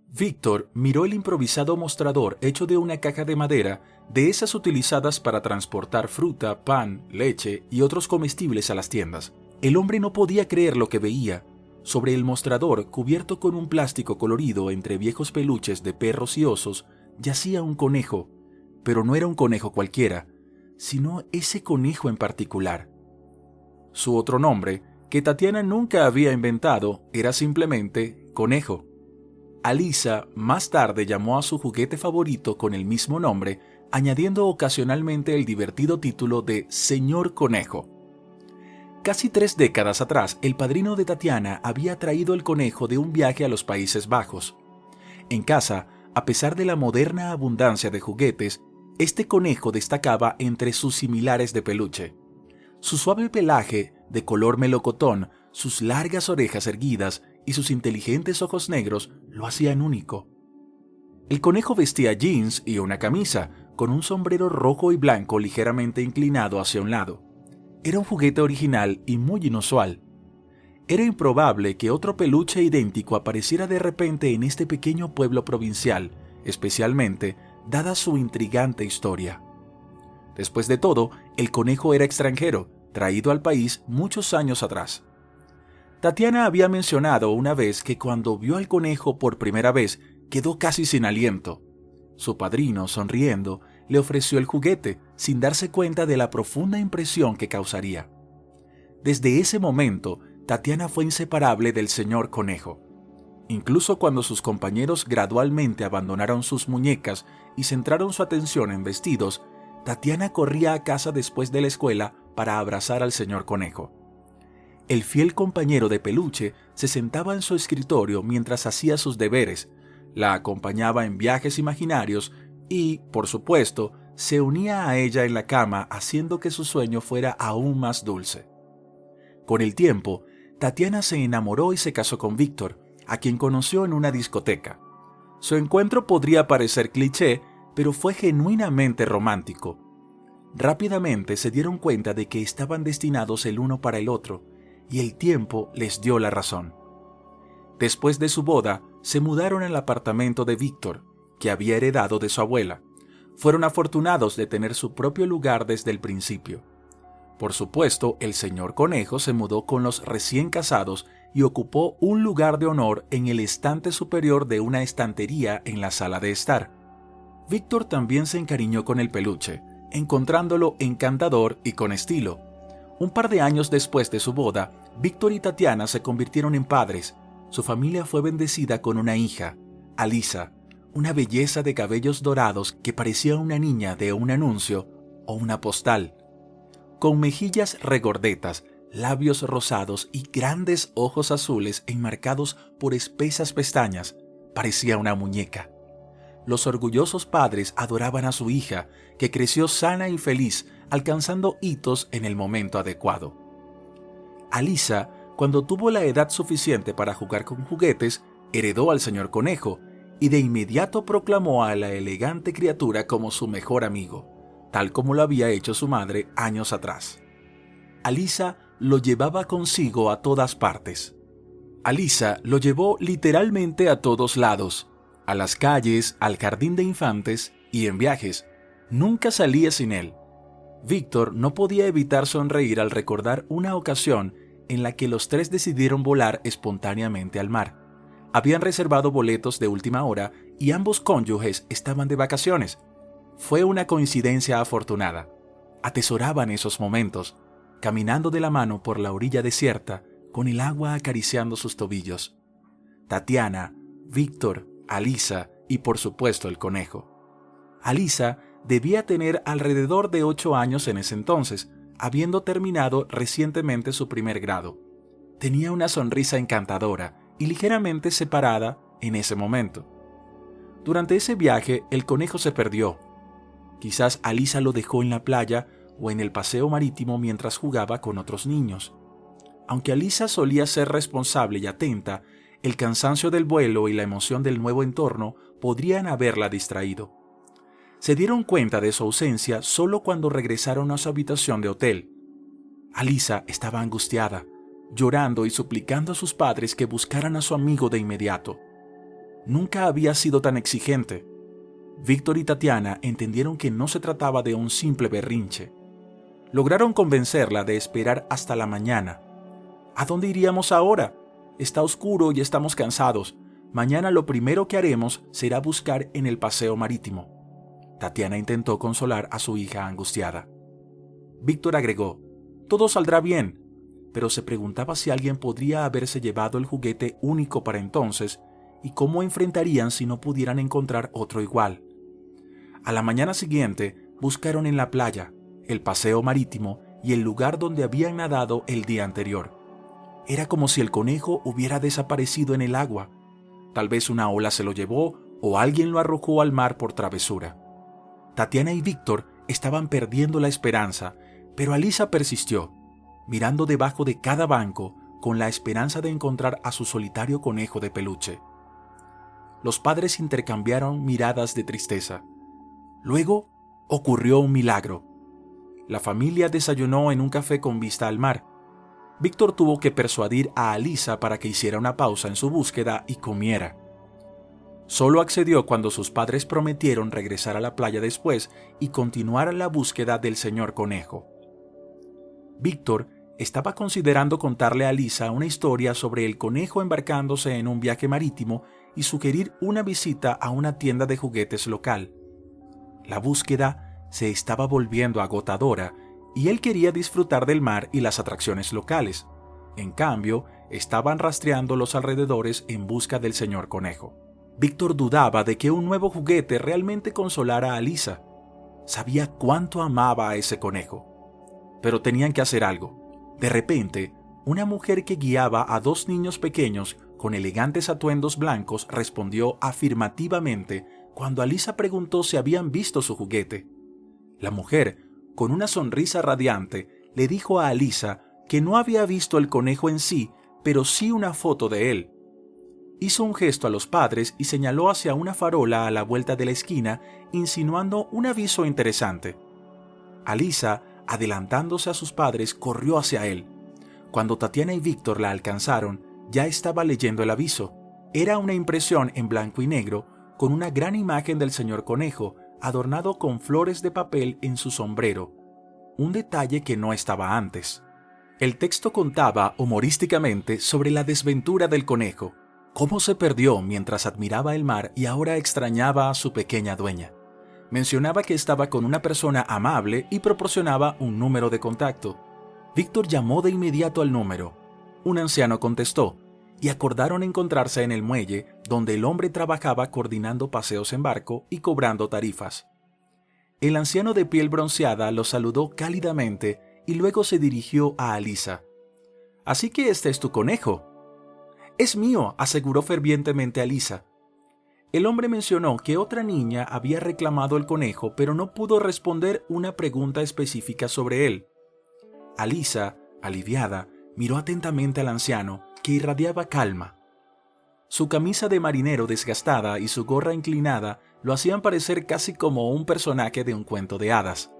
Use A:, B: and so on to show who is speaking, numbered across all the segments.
A: Víctor miró el improvisado mostrador hecho de una caja de madera, de esas utilizadas para transportar fruta, pan, leche y otros comestibles a las tiendas. El hombre no podía creer lo que veía. Sobre el mostrador, cubierto con un plástico colorido entre viejos peluches de perros y osos, yacía un conejo, pero no era un conejo cualquiera, sino ese conejo en particular. Su otro nombre, que Tatiana nunca había inventado, era simplemente conejo. Alisa más tarde llamó a su juguete favorito con el mismo nombre, añadiendo ocasionalmente el divertido título de Señor Conejo. Casi 3 décadas atrás, el padrino de Tatiana había traído el conejo de un viaje a los Países Bajos. En casa, a pesar de la moderna abundancia de juguetes, este conejo destacaba entre sus similares de peluche. Su suave pelaje, de color melocotón, sus largas orejas erguidas y sus inteligentes ojos negros lo hacían único. El conejo vestía jeans y una camisa, con un sombrero rojo y blanco ligeramente inclinado hacia un lado. Era un juguete original y muy inusual. Era improbable que otro peluche idéntico apareciera de repente en este pequeño pueblo provincial, especialmente dada su intrigante historia. Después de todo, el conejo era extranjero, traído al país muchos años atrás. Tatiana había mencionado una vez que cuando vio al conejo por primera vez quedó casi sin aliento. Su padrino, sonriendo, le ofreció el juguete sin darse cuenta de la profunda impresión que causaría. Desde ese momento, Tatiana fue inseparable del señor Conejo. Incluso cuando sus compañeros gradualmente abandonaron sus muñecas y centraron su atención en vestidos, Tatiana corría a casa después de la escuela para abrazar al señor Conejo. El fiel compañero de peluche se sentaba en su escritorio mientras hacía sus deberes, la acompañaba en viajes imaginarios y, por supuesto, se unía a ella en la cama haciendo que su sueño fuera aún más dulce. Con el tiempo, Tatiana se enamoró y se casó con Víctor, a quien conoció en una discoteca. Su encuentro podría parecer cliché, pero fue genuinamente romántico. Rápidamente se dieron cuenta de que estaban destinados el uno para el otro, y el tiempo les dio la razón. Después de su boda, se mudaron al apartamento de Víctor, que había heredado de su abuela. Fueron afortunados de tener su propio lugar desde el principio. Por supuesto, el señor Conejo se mudó con los recién casados y ocupó un lugar de honor en el estante superior de una estantería en la sala de estar. Víctor también se encariñó con el peluche, encontrándolo encantador y con estilo. Un par de años después de su boda, Víctor y Tatiana se convirtieron en padres. Su familia fue bendecida con una hija, Alisa, una belleza de cabellos dorados que parecía una niña de un anuncio o una postal. Con mejillas regordetas, labios rosados y grandes ojos azules enmarcados por espesas pestañas, parecía una muñeca. Los orgullosos padres adoraban a su hija, que creció sana y feliz, alcanzando hitos en el momento adecuado. Alisa, cuando tuvo la edad suficiente para jugar con juguetes, heredó al señor Conejo y de inmediato proclamó a la elegante criatura como su mejor amigo, tal como lo había hecho su madre años atrás. Alisa lo llevaba consigo a todas partes. Alisa lo llevó literalmente a todos lados, a las calles, al jardín de infantes y en viajes. Nunca salía sin él. Víctor no podía evitar sonreír al recordar una ocasión en la que los tres decidieron volar espontáneamente al mar. Habían reservado boletos de última hora y ambos cónyuges estaban de vacaciones. Fue una coincidencia afortunada. Atesoraban esos momentos, caminando de la mano por la orilla desierta, con el agua acariciando sus tobillos. Tatiana, Víctor, Alisa y por supuesto el conejo. Alisa debía tener alrededor de 8 años en ese entonces, habiendo terminado recientemente su primer grado. Tenía una sonrisa encantadora y ligeramente separada en ese momento. Durante ese viaje, el conejo se perdió. Quizás Alisa lo dejó en la playa o en el paseo marítimo mientras jugaba con otros niños. Aunque Alisa solía ser responsable y atenta, el cansancio del vuelo y la emoción del nuevo entorno podrían haberla distraído. Se dieron cuenta de su ausencia solo cuando regresaron a su habitación de hotel. Alisa estaba angustiada, llorando y suplicando a sus padres que buscaran a su amigo de inmediato. Nunca había sido tan exigente. Víctor y Tatiana entendieron que no se trataba de un simple berrinche. Lograron convencerla de esperar hasta la mañana. ¿A dónde iríamos ahora? Está oscuro y estamos cansados. Mañana lo primero que haremos será buscar en el paseo marítimo. Tatiana intentó consolar a su hija angustiada. Víctor agregó: todo saldrá bien, pero se preguntaba si alguien podría haberse llevado el juguete único para entonces y cómo enfrentarían si no pudieran encontrar otro igual. A la mañana siguiente buscaron en la playa, el paseo marítimo y el lugar donde habían nadado el día anterior. Era como si el conejo hubiera desaparecido en el agua. Tal vez una ola se lo llevó o alguien lo arrojó al mar por travesura. Tatiana y Víctor estaban perdiendo la esperanza, pero Alisa persistió, mirando debajo de cada banco con la esperanza de encontrar a su solitario conejo de peluche. Los padres intercambiaron miradas de tristeza. Luego ocurrió un milagro. La familia desayunó en un café con vista al mar. Víctor tuvo que persuadir a Alisa para que hiciera una pausa en su búsqueda y comiera. Solo accedió cuando sus padres prometieron regresar a la playa después y continuar la búsqueda del señor conejo. Víctor estaba considerando contarle a Alisa una historia sobre el conejo embarcándose en un viaje marítimo y sugerir una visita a una tienda de juguetes local. La búsqueda se estaba volviendo agotadora y él quería disfrutar del mar y las atracciones locales. En cambio, estaban rastreando los alrededores en busca del señor conejo. Víctor dudaba de que un nuevo juguete realmente consolara a Alisa. Sabía cuánto amaba a ese conejo. Pero tenían que hacer algo. De repente, una mujer que guiaba a dos niños pequeños con elegantes atuendos blancos respondió afirmativamente cuando Alisa preguntó si habían visto su juguete. La mujer, con una sonrisa radiante, le dijo a Alisa que no había visto el conejo en sí, pero sí una foto de él. Hizo un gesto a los padres y señaló hacia una farola a la vuelta de la esquina, insinuando un aviso interesante. Alisa, adelantándose a sus padres, corrió hacia él. Cuando Tatiana y Víctor la alcanzaron, ya estaba leyendo el aviso. Era una impresión en blanco y negro, con una gran imagen del señor conejo, adornado con flores de papel en su sombrero, un detalle que no estaba antes. El texto contaba humorísticamente sobre la desventura del conejo, cómo se perdió mientras admiraba el mar y ahora extrañaba a su pequeña dueña. Mencionaba que estaba con una persona amable y proporcionaba un número de contacto. Víctor llamó de inmediato al número. Un anciano contestó, y acordaron encontrarse en el muelle, donde el hombre trabajaba coordinando paseos en barco y cobrando tarifas. El anciano de piel bronceada lo saludó cálidamente y luego se dirigió a Alisa. «Así que este es tu conejo». «Es mío», aseguró fervientemente Alisa. El hombre mencionó que otra niña había reclamado el conejo, pero no pudo responder una pregunta específica sobre él. Alisa, aliviada, miró atentamente al anciano, que irradiaba calma. Su camisa de marinero desgastada y su gorra inclinada lo hacían parecer casi como un personaje de un cuento de hadas.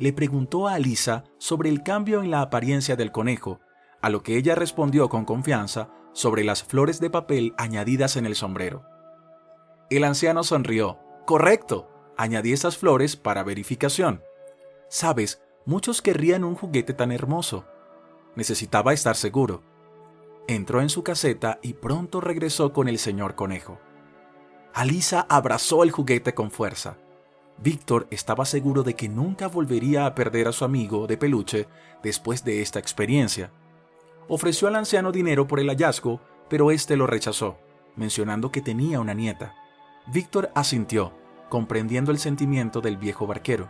A: Le preguntó a Alisa sobre el cambio en la apariencia del conejo, a lo que ella respondió con confianza sobre las flores de papel añadidas en el sombrero. El anciano sonrió. «Correcto, añadí esas flores para verificación. Sabes, muchos querrían un juguete tan hermoso. Necesitaba estar seguro». Entró en su caseta y pronto regresó con el señor conejo. Alisa abrazó el juguete con fuerza. Víctor estaba seguro de que nunca volvería a perder a su amigo de peluche después de esta experiencia. Ofreció al anciano dinero por el hallazgo, pero éste lo rechazó, mencionando que tenía una nieta. Víctor asintió, comprendiendo el sentimiento del viejo barquero.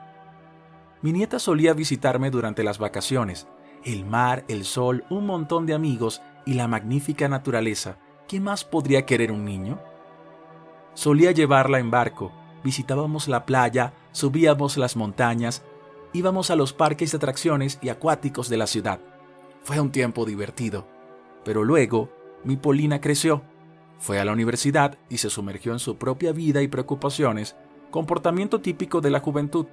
A: «Mi nieta solía visitarme durante las vacaciones. El mar, el sol, un montón de amigos y la magnífica naturaleza. ¿Qué más podría querer un niño?» Solía llevarla en barco, visitábamos la playa, subíamos las montañas, íbamos a los parques de atracciones y acuáticos de la ciudad. Fue un tiempo divertido. Pero luego, mi Polina creció, fue a la universidad y se sumergió en su propia vida y preocupaciones, comportamiento típico de la juventud.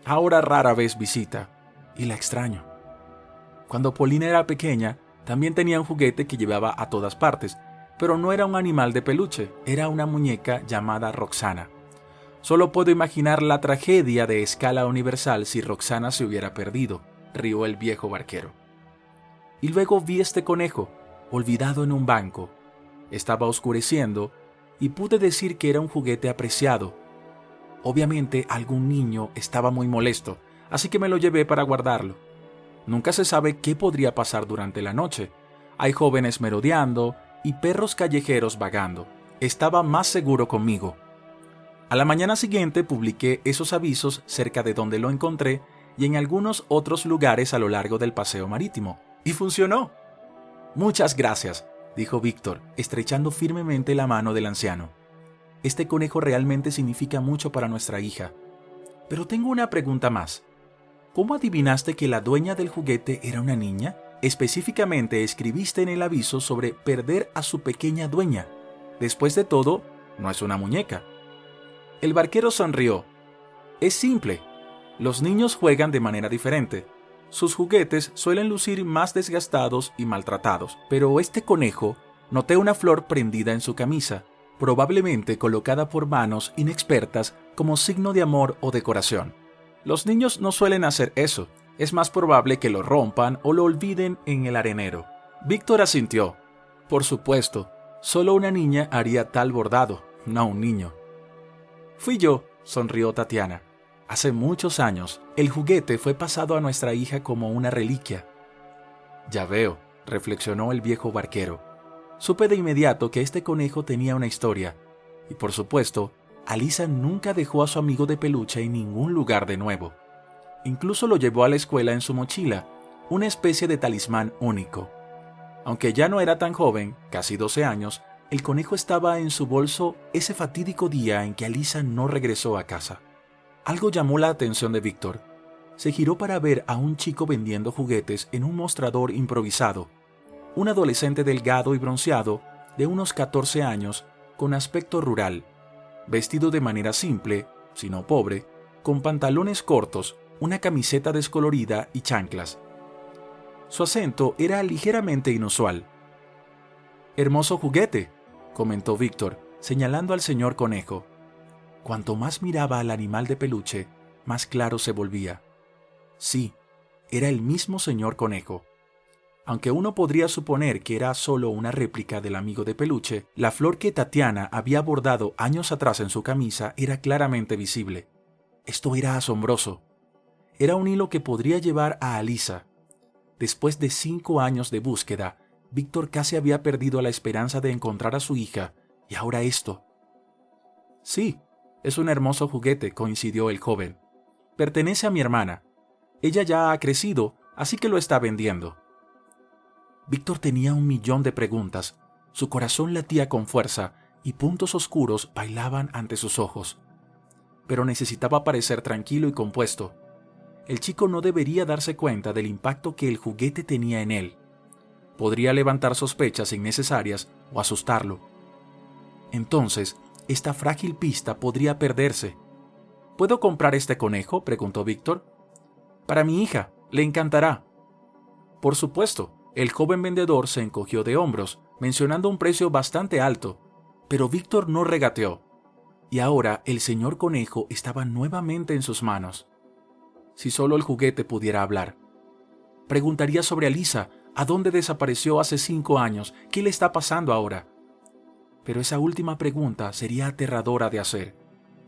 A: Ahora rara vez visita, y la extraño. Cuando Polina era pequeña, también tenía un juguete que llevaba a todas partes, Pero no era un animal de peluche, era una muñeca llamada Roxana. Solo puedo imaginar la tragedia de escala universal si Roxana se hubiera perdido, rió el viejo barquero. Y luego vi este conejo, olvidado en un banco. Estaba oscureciendo y pude decir que era un juguete apreciado. Obviamente algún niño estaba muy molesto, así que me lo llevé para guardarlo. Nunca se sabe qué podría pasar durante la noche. Hay jóvenes merodeando y perros callejeros vagando. Estaba más seguro conmigo. A la mañana siguiente publiqué esos avisos cerca de donde lo encontré y en algunos otros lugares a lo largo del paseo marítimo. Y funcionó. Muchas gracias, dijo Víctor, estrechando firmemente la mano del anciano. Este conejo realmente significa mucho para nuestra hija. Pero tengo una pregunta más. ¿Cómo adivinaste que la dueña del juguete era una niña? Específicamente escribiste en el aviso sobre perder a su pequeña dueña. Después de todo, no es una muñeca. El barquero sonrió. Es simple. Los niños juegan de manera diferente. Sus juguetes suelen lucir más desgastados y maltratados, pero este conejo, noté una flor prendida en su camisa, probablemente colocada por manos inexpertas como signo de amor o decoración. Los niños no suelen hacer eso. Es más probable que lo rompan o lo olviden en el arenero. Víctor asintió. Por supuesto, solo una niña haría tal bordado, no un niño. Fui yo, sonrió Tatiana. Hace muchos años, el juguete fue pasado a nuestra hija como una reliquia. Ya veo, reflexionó el viejo barquero. Supe de inmediato que este conejo tenía una historia. Y por supuesto, Alisa nunca dejó a su amigo de peluche en ningún lugar de nuevo. Incluso lo llevó a la escuela en su mochila, una especie de talismán único. Aunque ya no era tan joven, casi 12 años, el conejo estaba en su bolso ese fatídico día en que Alisa no regresó a casa. Algo llamó la atención de Víctor. Se giró para ver a un chico vendiendo juguetes en un mostrador improvisado. Un adolescente delgado y bronceado, de unos 14 años, con aspecto rural, vestido de manera simple, si no pobre, con pantalones cortos, una camiseta descolorida y chanclas. Su acento era ligeramente inusual. «Hermoso juguete», comentó Víctor, señalando al señor conejo. Cuanto más miraba al animal de peluche, más claro se volvía. Sí, era el mismo señor conejo. Aunque uno podría suponer que era solo una réplica del amigo de peluche, la flor que Tatiana había bordado años atrás en su camisa era claramente visible. Esto era asombroso. Era un hilo que podría llevar a Alisa. Después de 5 años de búsqueda, Víctor casi había perdido la esperanza de encontrar a su hija, y ahora esto. Sí, es un hermoso juguete, coincidió el joven. Pertenece a mi hermana. Ella ya ha crecido, así que lo está vendiendo. Víctor tenía 1.000.000 de preguntas. Su corazón latía con fuerza y puntos oscuros bailaban ante sus ojos. Pero necesitaba parecer tranquilo y compuesto. El chico no debería darse cuenta del impacto que el juguete tenía en él. Podría levantar sospechas innecesarias o asustarlo. Entonces, esta frágil pista podría perderse. ¿Puedo comprar este conejo?, preguntó Víctor. Para mi hija, le encantará. Por supuesto, el joven vendedor se encogió de hombros, mencionando un precio bastante alto, pero Víctor no regateó. Y ahora el señor conejo estaba nuevamente en sus manos. Si solo el juguete pudiera hablar. Preguntaría sobre Alisa, ¿a dónde desapareció hace 5 años? ¿Qué le está pasando ahora? Pero esa última pregunta sería aterradora de hacer.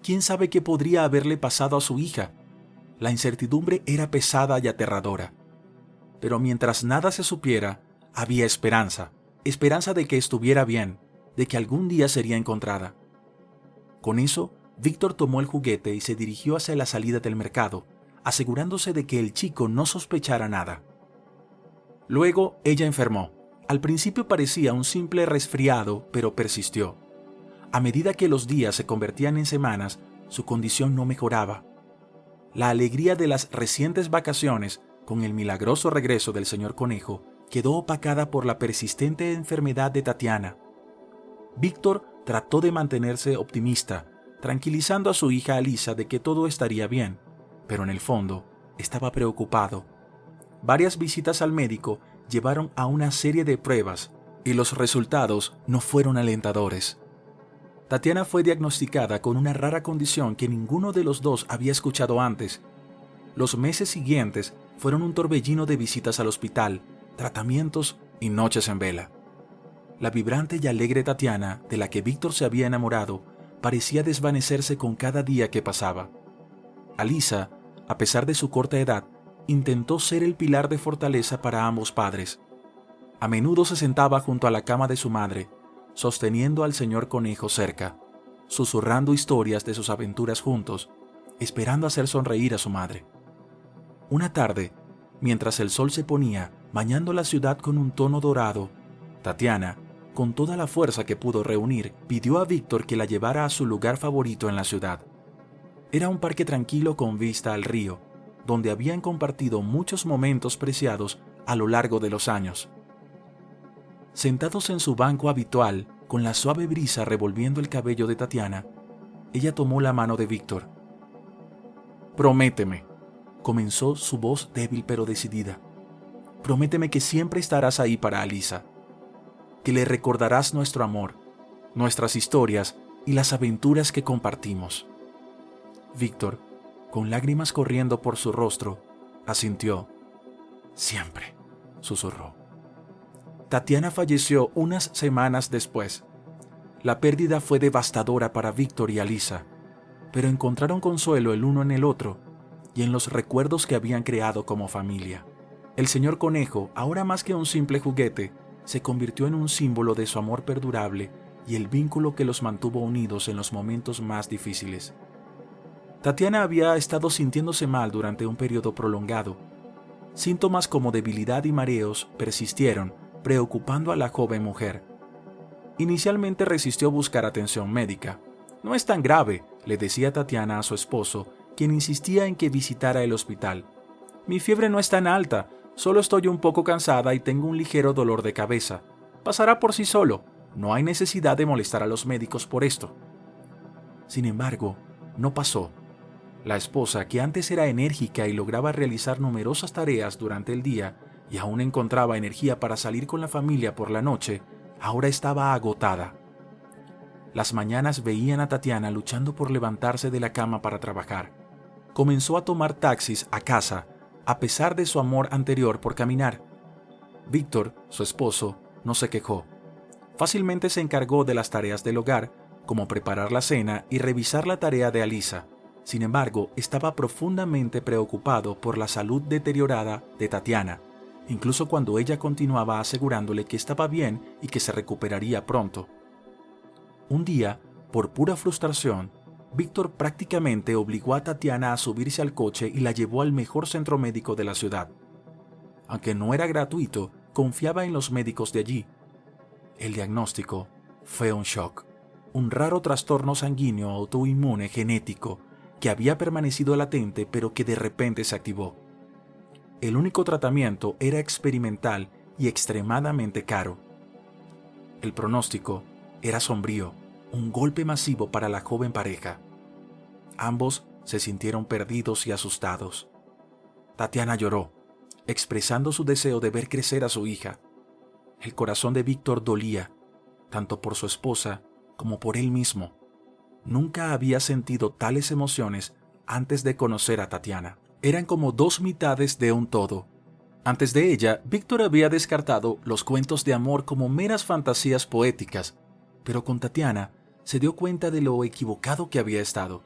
A: ¿Quién sabe qué podría haberle pasado a su hija? La incertidumbre era pesada y aterradora. Pero mientras nada se supiera, había esperanza. Esperanza de que estuviera bien, de que algún día sería encontrada. Con eso, Víctor tomó el juguete y se dirigió hacia la salida del mercado, asegurándose de que el chico no sospechara nada. Luego, ella enfermó. Al principio parecía un simple resfriado, pero persistió. A medida que los días se convertían en semanas, su condición no mejoraba. La alegría de las recientes vacaciones, con el milagroso regreso del señor Conejo, quedó opacada por la persistente enfermedad de Tatiana. Víctor trató de mantenerse optimista, tranquilizando a su hija Alisa de que todo estaría bien, pero en el fondo estaba preocupado. Varias visitas al médico llevaron a una serie de pruebas, y los resultados no fueron alentadores. Tatiana fue diagnosticada con una rara condición que ninguno de los dos había escuchado antes. Los meses siguientes fueron un torbellino de visitas al hospital, tratamientos y noches en vela. La vibrante y alegre Tatiana, de la que Víctor se había enamorado, parecía desvanecerse con cada día que pasaba. Alisa, a pesar de su corta edad, intentó ser el pilar de fortaleza para ambos padres. A menudo se sentaba junto a la cama de su madre, sosteniendo al señor Conejo cerca, susurrando historias de sus aventuras juntos, esperando hacer sonreír a su madre. Una tarde, mientras el sol se ponía, bañando la ciudad con un tono dorado, Tatiana, con toda la fuerza que pudo reunir, pidió a Víctor que la llevara a su lugar favorito en la ciudad. Era un parque tranquilo con vista al río, donde habían compartido muchos momentos preciados a lo largo de los años. Sentados en su banco habitual, con la suave brisa revolviendo el cabello de Tatiana, ella tomó la mano de Víctor. «Prométeme», comenzó su voz débil pero decidida. «Prométeme que siempre estarás ahí para Alisa, que le recordarás nuestro amor, nuestras historias y las aventuras que compartimos». Víctor, con lágrimas corriendo por su rostro, asintió. «Siempre», susurró. Tatiana falleció unas semanas después. La pérdida fue devastadora para Víctor y Alisa, pero encontraron consuelo el uno en el otro y en los recuerdos que habían creado como familia. El señor Conejo, ahora más que un simple juguete, se convirtió en un símbolo de su amor perdurable y el vínculo que los mantuvo unidos en los momentos más difíciles. Tatiana había estado sintiéndose mal durante un periodo prolongado. Síntomas como debilidad y mareos persistieron, preocupando a la joven mujer. Inicialmente resistió buscar atención médica. «No es tan grave», le decía Tatiana a su esposo, quien insistía en que visitara el hospital. «Mi fiebre no es tan alta, solo estoy un poco cansada y tengo un ligero dolor de cabeza. Pasará por sí solo, no hay necesidad de molestar a los médicos por esto». Sin embargo, no pasó. La esposa, que antes era enérgica y lograba realizar numerosas tareas durante el día y aún encontraba energía para salir con la familia por la noche, ahora estaba agotada. Las mañanas veían a Tatiana luchando por levantarse de la cama para trabajar. Comenzó a tomar taxis a casa, a pesar de su amor anterior por caminar. Víctor, su esposo, no se quejó. Fácilmente se encargó de las tareas del hogar, como preparar la cena y revisar la tarea de Alisa. Sin embargo, estaba profundamente preocupado por la salud deteriorada de Tatiana, incluso cuando ella continuaba asegurándole que estaba bien y que se recuperaría pronto. Un día, por pura frustración, Víctor prácticamente obligó a Tatiana a subirse al coche y la llevó al mejor centro médico de la ciudad. Aunque no era gratuito, confiaba en los médicos de allí. El diagnóstico fue un shock, un raro trastorno sanguíneo autoinmune genético que había permanecido latente pero que de repente se activó. El único tratamiento era experimental y extremadamente caro. El pronóstico era sombrío, un golpe masivo para la joven pareja. Ambos se sintieron perdidos y asustados. Tatiana lloró, expresando su deseo de ver crecer a su hija. El corazón de Víctor dolía, tanto por su esposa como por él mismo. Nunca había sentido tales emociones antes de conocer a Tatiana. Eran como dos mitades de un todo. Antes de ella, Víctor había descartado los cuentos de amor como meras fantasías poéticas, pero con Tatiana se dio cuenta de lo equivocado que había estado.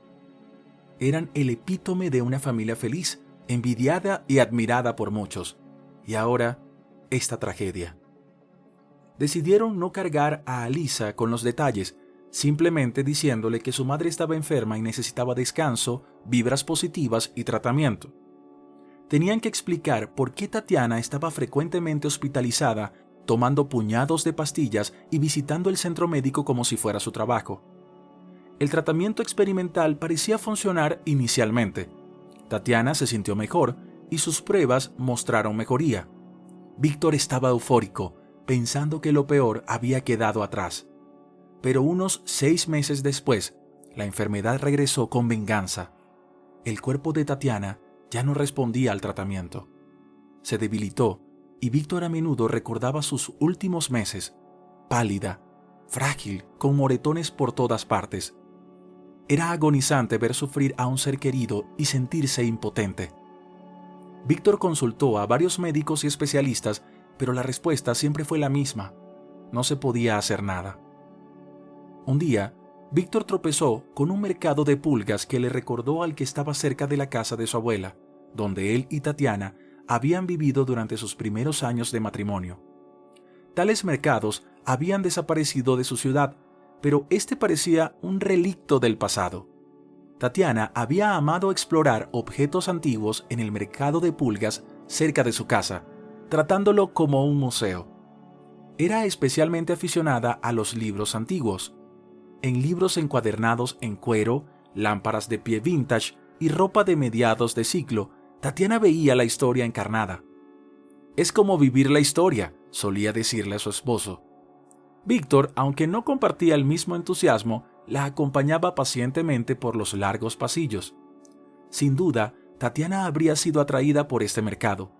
A: Eran el epítome de una familia feliz, envidiada y admirada por muchos. Y ahora, esta tragedia. Decidieron no cargar a Alisa con los detalles, simplemente diciéndole que su madre estaba enferma y necesitaba descanso, vibras positivas y tratamiento. Tenían que explicar por qué Tatiana estaba frecuentemente hospitalizada, tomando puñados de pastillas y visitando el centro médico como si fuera su trabajo. El tratamiento experimental parecía funcionar inicialmente. Tatiana se sintió mejor y sus pruebas mostraron mejoría. Víctor estaba eufórico, pensando que lo peor había quedado atrás. Pero unos 6 meses después, la enfermedad regresó con venganza. El cuerpo de Tatiana ya no respondía al tratamiento. Se debilitó y Víctor a menudo recordaba sus últimos meses, pálida, frágil, con moretones por todas partes. Era agonizante ver sufrir a un ser querido y sentirse impotente. Víctor consultó a varios médicos y especialistas, pero la respuesta siempre fue la misma: no se podía hacer nada. Un día, Víctor tropezó con un mercado de pulgas que le recordó al que estaba cerca de la casa de su abuela, donde él y Tatiana habían vivido durante sus primeros años de matrimonio. Tales mercados habían desaparecido de su ciudad, pero este parecía un relicto del pasado. Tatiana había amado explorar objetos antiguos en el mercado de pulgas cerca de su casa, tratándolo como un museo. Era especialmente aficionada a los libros antiguos. En libros encuadernados en cuero, lámparas de pie vintage y ropa de mediados de siglo, Tatiana veía la historia encarnada. «Es como vivir la historia», solía decirle a su esposo. Víctor, aunque no compartía el mismo entusiasmo, la acompañaba pacientemente por los largos pasillos. Sin duda, Tatiana habría sido atraída por este mercado,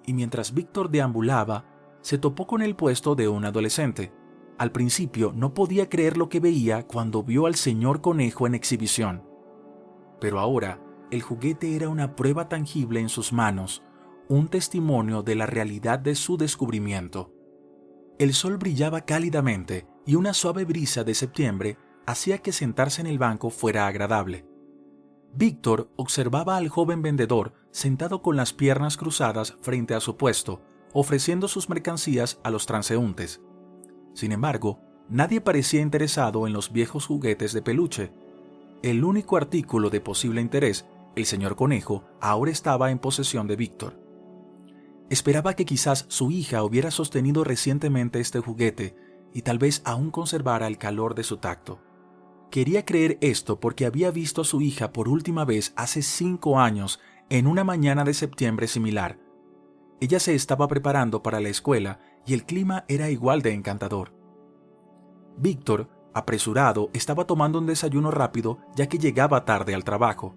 A: y mientras Víctor deambulaba, se topó con el puesto de un adolescente. Al principio no podía creer lo que veía cuando vio al señor conejo en exhibición. Pero ahora, el juguete era una prueba tangible en sus manos, un testimonio de la realidad de su descubrimiento. El sol brillaba cálidamente y una suave brisa de septiembre hacía que sentarse en el banco fuera agradable. Víctor observaba al joven vendedor sentado con las piernas cruzadas frente a su puesto, ofreciendo sus mercancías a los transeúntes. Sin embargo, nadie parecía interesado en los viejos juguetes de peluche. El único artículo de posible interés, el señor conejo, ahora estaba en posesión de Víctor. Esperaba que quizás su hija hubiera sostenido recientemente este juguete y tal vez aún conservara el calor de su tacto. Quería creer esto porque había visto a su hija por última vez hace 5 años en una mañana de septiembre similar. Ella se estaba preparando para la escuela y el clima era igual de encantador. Víctor, apresurado, estaba tomando un desayuno rápido ya que llegaba tarde al trabajo.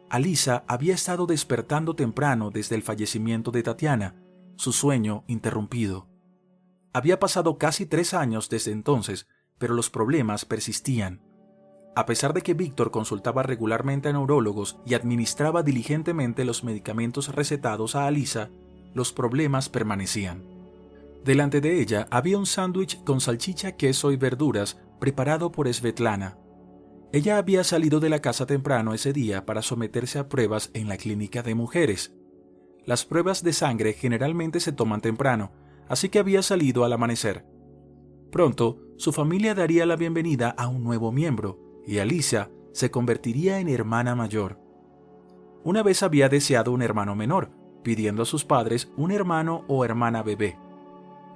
A: Alisa había estado despertando temprano desde el fallecimiento de Tatiana, su sueño interrumpido. Había pasado casi 3 años desde entonces, pero los problemas persistían. A pesar de que Víctor consultaba regularmente a neurólogos y administraba diligentemente los medicamentos recetados a Alisa, los problemas permanecían. Delante de ella había un sándwich con salchicha, queso y verduras preparado por Svetlana. Ella había salido de la casa temprano ese día para someterse a pruebas en la clínica de mujeres. Las pruebas de sangre generalmente se toman temprano, así que había salido al amanecer. Pronto, su familia daría la bienvenida a un nuevo miembro, y Alisa se convertiría en hermana mayor. Una vez había deseado un hermano menor, pidiendo a sus padres un hermano o hermana bebé.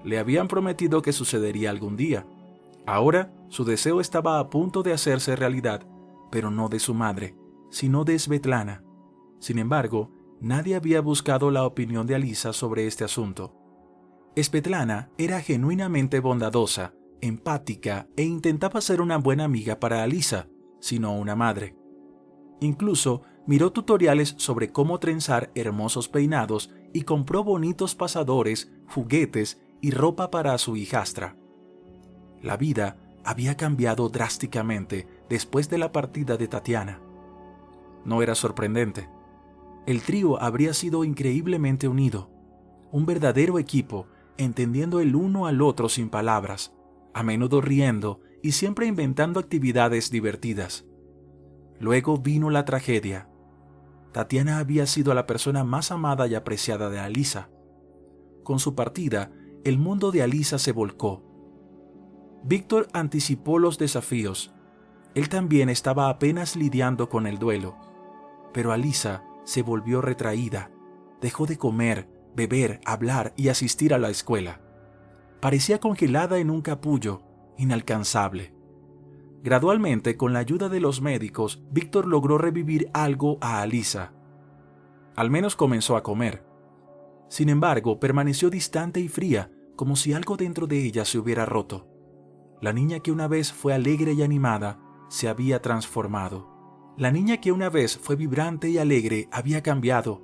A: Le habían prometido que sucedería algún día. Ahora, su deseo estaba a punto de hacerse realidad, pero no de su madre, sino de Svetlana. Sin embargo, nadie había buscado la opinión de Alisa sobre este asunto. Svetlana era genuinamente bondadosa, empática e intentaba ser una buena amiga para Alisa, sino una madre. Incluso miró tutoriales sobre cómo trenzar hermosos peinados y compró bonitos pasadores, juguetes y ropa para su hijastra. La vida había cambiado drásticamente después de la partida de Tatiana. No era sorprendente. El trío habría sido increíblemente unido, un verdadero equipo, entendiendo el uno al otro sin palabras, a menudo riendo y siempre inventando actividades divertidas. Luego vino la tragedia. Tatiana había sido la persona más amada y apreciada de Alisa. Con su partida, el mundo de Alisa se volcó. Víctor anticipó los desafíos. Él también estaba apenas lidiando con el duelo. Pero Alisa se volvió retraída. Dejó de comer, beber, hablar y asistir a la escuela. Parecía congelada en un capullo, inalcanzable. Gradualmente, con la ayuda de los médicos, Víctor logró revivir algo a Alisa. Al menos comenzó a comer. Sin embargo, permaneció distante y fría, como si algo dentro de ella se hubiera roto. La niña que una vez fue alegre y animada se había transformado. La niña que una vez fue vibrante y alegre había cambiado,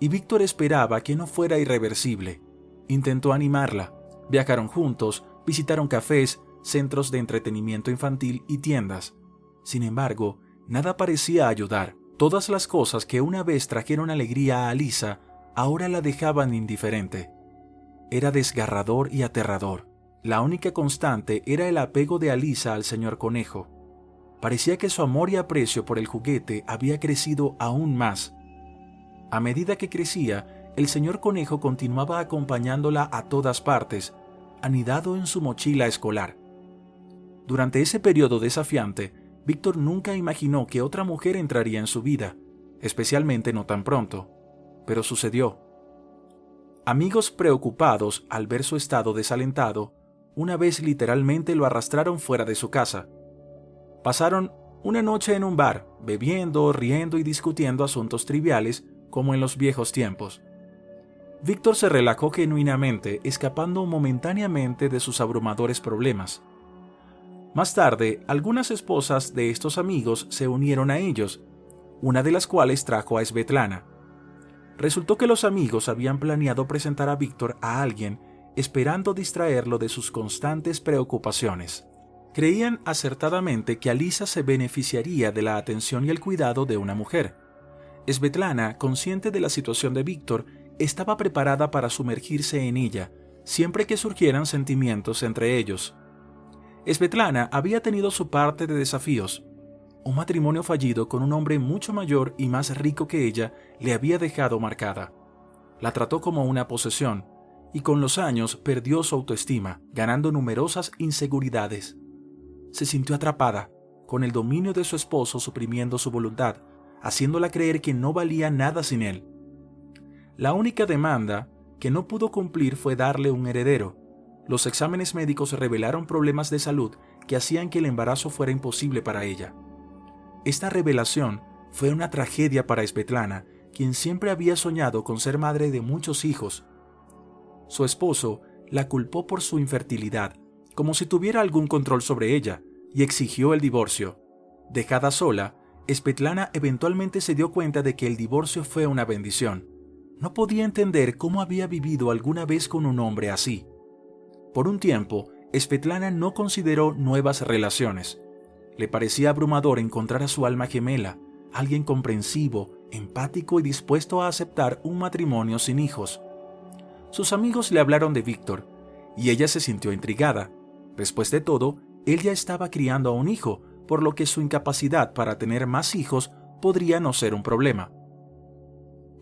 A: y Víctor esperaba que no fuera irreversible. Intentó animarla. Viajaron juntos, Visitaron cafés, centros de entretenimiento infantil y tiendas. Sin embargo, nada parecía ayudar. Todas las cosas que una vez trajeron alegría a Alisa, ahora la dejaban indiferente. Era desgarrador y aterrador. La única constante era el apego de Alisa al señor Conejo. Parecía que su amor y aprecio por el juguete había crecido aún más. A medida que crecía, el señor Conejo continuaba acompañándola a todas partes, anidado en su mochila escolar. Durante ese periodo desafiante, Víctor nunca imaginó que otra mujer entraría en su vida, especialmente no tan pronto, pero sucedió. Amigos preocupados al ver su estado desalentado, una vez literalmente lo arrastraron fuera de su casa. Pasaron una noche en un bar, bebiendo, riendo y discutiendo asuntos triviales como en los viejos tiempos. Víctor se relajó genuinamente, escapando momentáneamente de sus abrumadores problemas. Más tarde, algunas esposas de estos amigos se unieron a ellos, una de las cuales trajo a Svetlana. Resultó que los amigos habían planeado presentar a Víctor a alguien, esperando distraerlo de sus constantes preocupaciones. Creían acertadamente que Alisa se beneficiaría de la atención y el cuidado de una mujer. Svetlana, consciente de la situación de Víctor, estaba preparada para sumergirse en ella, siempre que surgieran sentimientos entre ellos. Svetlana había tenido su parte de desafíos. Un matrimonio fallido con un hombre mucho mayor y más rico que ella le había dejado marcada. La trató como una posesión, y con los años perdió su autoestima, ganando numerosas inseguridades. Se sintió atrapada, con el dominio de su esposo suprimiendo su voluntad, haciéndola creer que no valía nada sin él. La única demanda que no pudo cumplir fue darle un heredero. Los exámenes médicos revelaron problemas de salud que hacían que el embarazo fuera imposible para ella. Esta revelación fue una tragedia para Svetlana, quien siempre había soñado con ser madre de muchos hijos. Su esposo la culpó por su infertilidad, como si tuviera algún control sobre ella, y exigió el divorcio. Dejada sola, Svetlana eventualmente se dio cuenta de que el divorcio fue una bendición. No podía entender cómo había vivido alguna vez con un hombre así. Por un tiempo, Svetlana no consideró nuevas relaciones. Le parecía abrumador encontrar a su alma gemela, alguien comprensivo, empático y dispuesto a aceptar un matrimonio sin hijos. Sus amigos le hablaron de Víctor, y ella se sintió intrigada. Después de todo, él ya estaba criando a un hijo, por lo que su incapacidad para tener más hijos podría no ser un problema.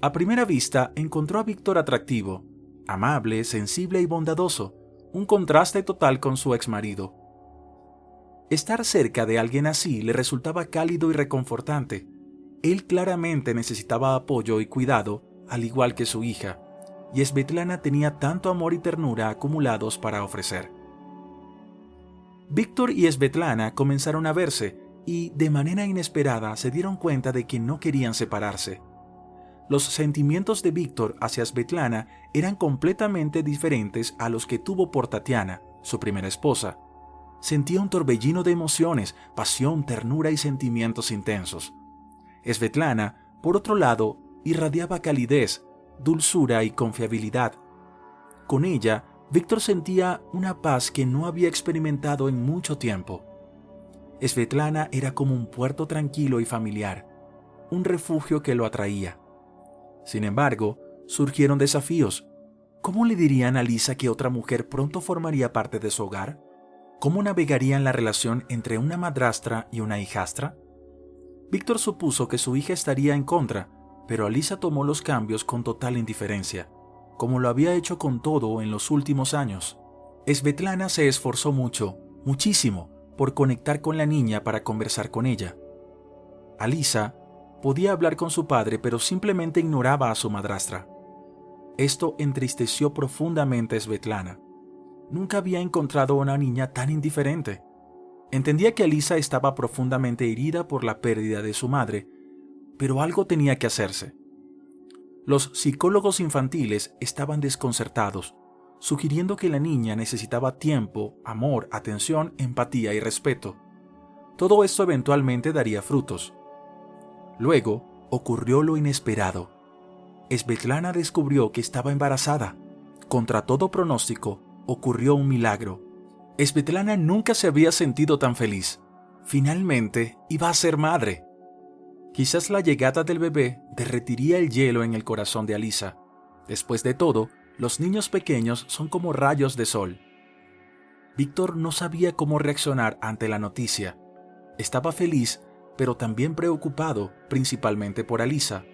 A: A primera vista, encontró a Víctor atractivo, amable, sensible y bondadoso, un contraste total con su exmarido. Estar cerca de alguien así le resultaba cálido y reconfortante. Él claramente necesitaba apoyo y cuidado, al igual que su hija, y Svetlana tenía tanto amor y ternura acumulados para ofrecer. Víctor y Svetlana comenzaron a verse y, de manera inesperada, se dieron cuenta de que no querían separarse. Los sentimientos de Víctor hacia Svetlana eran completamente diferentes a los que tuvo por Tatiana, su primera esposa. Sentía un torbellino de emociones, pasión, ternura y sentimientos intensos. Svetlana, por otro lado, irradiaba calidez, dulzura y confiabilidad. Con ella, Víctor sentía una paz que no había experimentado en mucho tiempo. Svetlana era como un puerto tranquilo y familiar, un refugio que lo atraía. Sin embargo, surgieron desafíos. ¿Cómo le dirían a Alisa que otra mujer pronto formaría parte de su hogar? ¿Cómo navegarían la relación entre una madrastra y una hijastra? Víctor supuso que su hija estaría en contra, pero Alisa tomó los cambios con total indiferencia, como lo había hecho con todo en los últimos años. Svetlana se esforzó mucho, muchísimo, por conectar con la niña para conversar con ella. Alisa podía hablar con su padre, pero simplemente ignoraba a su madrastra. Esto entristeció profundamente a Svetlana. Nunca había encontrado a una niña tan indiferente. Entendía que Alisa estaba profundamente herida por la pérdida de su madre, pero algo tenía que hacerse. Los psicólogos infantiles estaban desconcertados, sugiriendo que la niña necesitaba tiempo, amor, atención, empatía y respeto. Todo esto eventualmente daría frutos. Luego ocurrió lo inesperado. Svetlana descubrió que estaba embarazada. Contra todo pronóstico, ocurrió un milagro. Svetlana nunca se había sentido tan feliz. Finalmente iba a ser madre. Quizás la llegada del bebé derretiría el hielo en el corazón de Alisa. Después de todo, los niños pequeños son como rayos de sol. Víctor no sabía cómo reaccionar ante la noticia. Estaba feliz, pero también preocupado, principalmente por Alisa.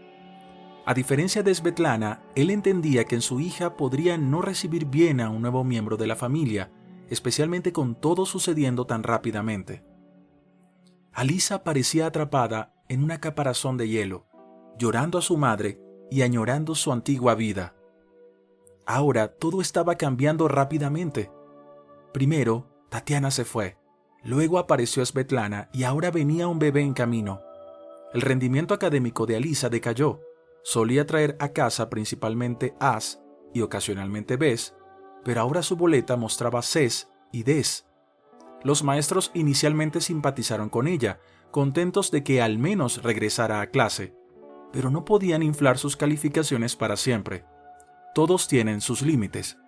A: A diferencia de Svetlana, él entendía que en su hija podría no recibir bien a un nuevo miembro de la familia, especialmente con todo sucediendo tan rápidamente. Alisa parecía atrapada en una caparazón de hielo, llorando a su madre y añorando su antigua vida. Ahora todo estaba cambiando rápidamente. Primero, Tatiana se fue, luego apareció Svetlana y ahora venía un bebé en camino. El rendimiento académico de Alisa decayó. Solía traer a casa principalmente As y ocasionalmente Bs, pero ahora su boleta mostraba Cs y Ds. Los maestros inicialmente simpatizaron con ella, contentos de que al menos regresara a clase, pero no podían inflar sus calificaciones para siempre. Todos tienen sus límites.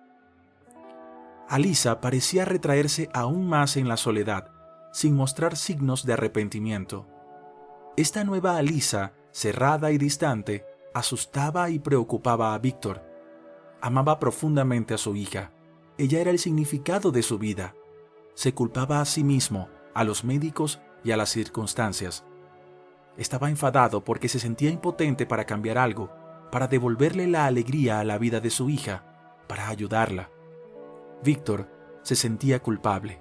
A: Alisa parecía retraerse aún más en la soledad, sin mostrar signos de arrepentimiento. Esta nueva Alisa, cerrada y distante, asustaba y preocupaba a Víctor. Amaba profundamente a su hija. Ella era el significado de su vida. Se culpaba a sí mismo, a los médicos y a las circunstancias. Estaba enfadado porque se sentía impotente para cambiar algo, para devolverle la alegría a la vida de su hija, para ayudarla. Víctor se sentía culpable.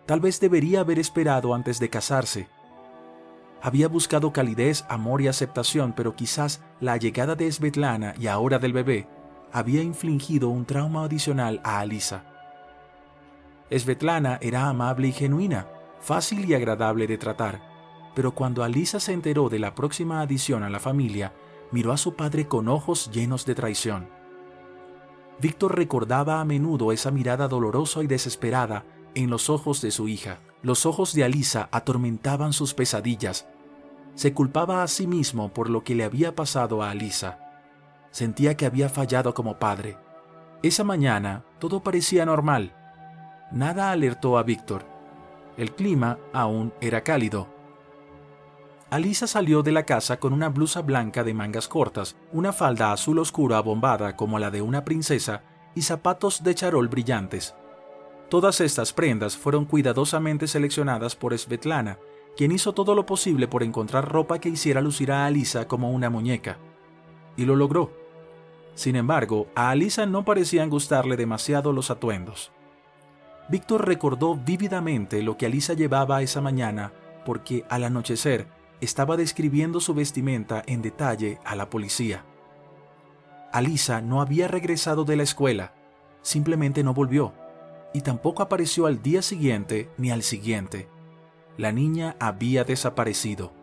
A: Tal vez debería haber esperado antes de casarse. Había buscado calidez, amor y aceptación, pero quizás la llegada de Svetlana y ahora del bebé había infligido un trauma adicional a Alisa. Svetlana era amable y genuina, fácil y agradable de tratar, pero cuando Alisa se enteró de la próxima adición a la familia, miró a su padre con ojos llenos de traición. Víctor recordaba a menudo esa mirada dolorosa y desesperada en los ojos de su hija. Los ojos de Alisa atormentaban sus pesadillas. Se culpaba a sí mismo por lo que le había pasado a Alisa. Sentía que había fallado como padre. Esa mañana todo parecía normal. Nada alertó a Víctor. El clima aún era cálido. Alisa salió de la casa con una blusa blanca de mangas cortas, una falda azul oscuro abombada como la de una princesa y zapatos de charol brillantes. Todas estas prendas fueron cuidadosamente seleccionadas por Svetlana, quien hizo todo lo posible por encontrar ropa que hiciera lucir a Alisa como una muñeca. Y lo logró. Sin embargo, a Alisa no parecían gustarle demasiado los atuendos. Víctor recordó vívidamente lo que Alisa llevaba esa mañana porque, al anochecer, estaba describiendo su vestimenta en detalle a la policía. Alisa no había regresado de la escuela, simplemente no volvió, y tampoco apareció al día siguiente ni al siguiente. La niña había desaparecido.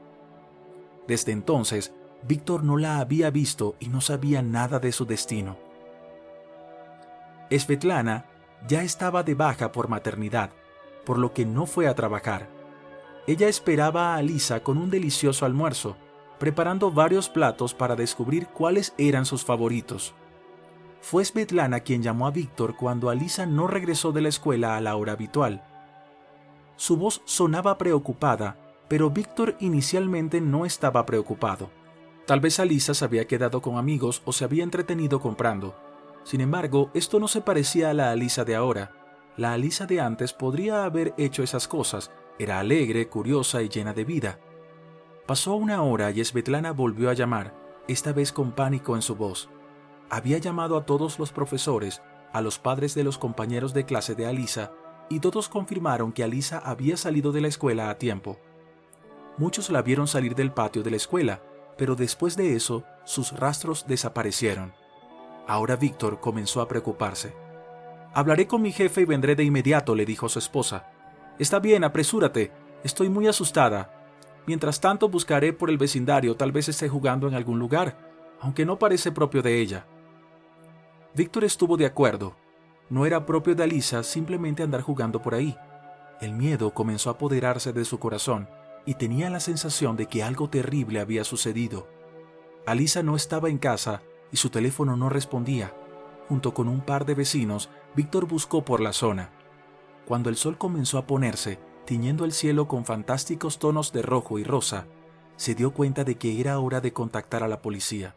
A: Desde entonces, Víctor no la había visto y no sabía nada de su destino. Svetlana ya estaba de baja por maternidad, por lo que no fue a trabajar. Ella esperaba a Alisa con un delicioso almuerzo, preparando varios platos para descubrir cuáles eran sus favoritos. Fue Svetlana quien llamó a Víctor cuando Alisa no regresó de la escuela a la hora habitual. Su voz sonaba preocupada, pero Víctor inicialmente no estaba preocupado. Tal vez Alisa se había quedado con amigos o se había entretenido comprando. Sin embargo, esto no se parecía a la Alisa de ahora. La Alisa de antes podría haber hecho esas cosas. Era alegre, curiosa y llena de vida. Pasó una hora y Svetlana volvió a llamar, esta vez con pánico en su voz. Había llamado a todos los profesores, a los padres de los compañeros de clase de Alisa, y todos confirmaron que Alisa había salido de la escuela a tiempo. Muchos la vieron salir del patio de la escuela, pero después de eso, sus rastros desaparecieron. Ahora Víctor comenzó a preocuparse. «Hablaré con mi jefe y vendré de inmediato», le dijo su esposa. «Está bien, apresúrate. Estoy muy asustada. Mientras tanto buscaré por el vecindario, tal vez esté jugando en algún lugar, aunque no parece propio de ella». Víctor estuvo de acuerdo. No era propio de Alisa simplemente andar jugando por ahí. El miedo comenzó a apoderarse de su corazón y tenía la sensación de que algo terrible había sucedido. Alisa no estaba en casa y su teléfono no respondía. Junto con un par de vecinos, Víctor buscó por la zona. Cuando el sol comenzó a ponerse, tiñendo el cielo con fantásticos tonos de rojo y rosa, se dio cuenta de que era hora de contactar a la policía.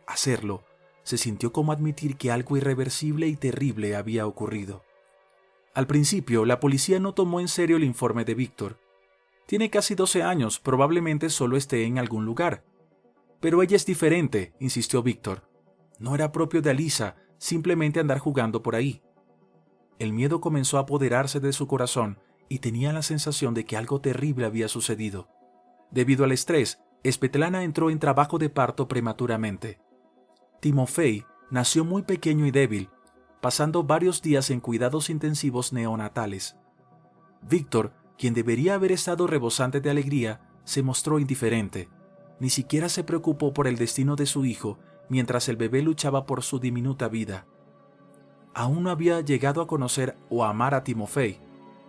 A: Hacerlo, se sintió como admitir que algo irreversible y terrible había ocurrido. Al principio, la policía no tomó en serio el informe de Víctor. Tiene casi 12 años, probablemente solo esté en algún lugar. Pero ella es diferente, insistió Víctor. No era propio de Alyssa simplemente andar jugando por ahí. El miedo comenzó a apoderarse de su corazón y tenía la sensación de que algo terrible había sucedido. Debido al estrés, Svetlana entró en trabajo de parto prematuramente. Timofey nació muy pequeño y débil, pasando varios días en cuidados intensivos neonatales. Víctor, quien debería haber estado rebosante de alegría, se mostró indiferente. Ni siquiera se preocupó por el destino de su hijo mientras el bebé luchaba por su diminuta vida. Aún no había llegado a conocer o a amar a Timofey,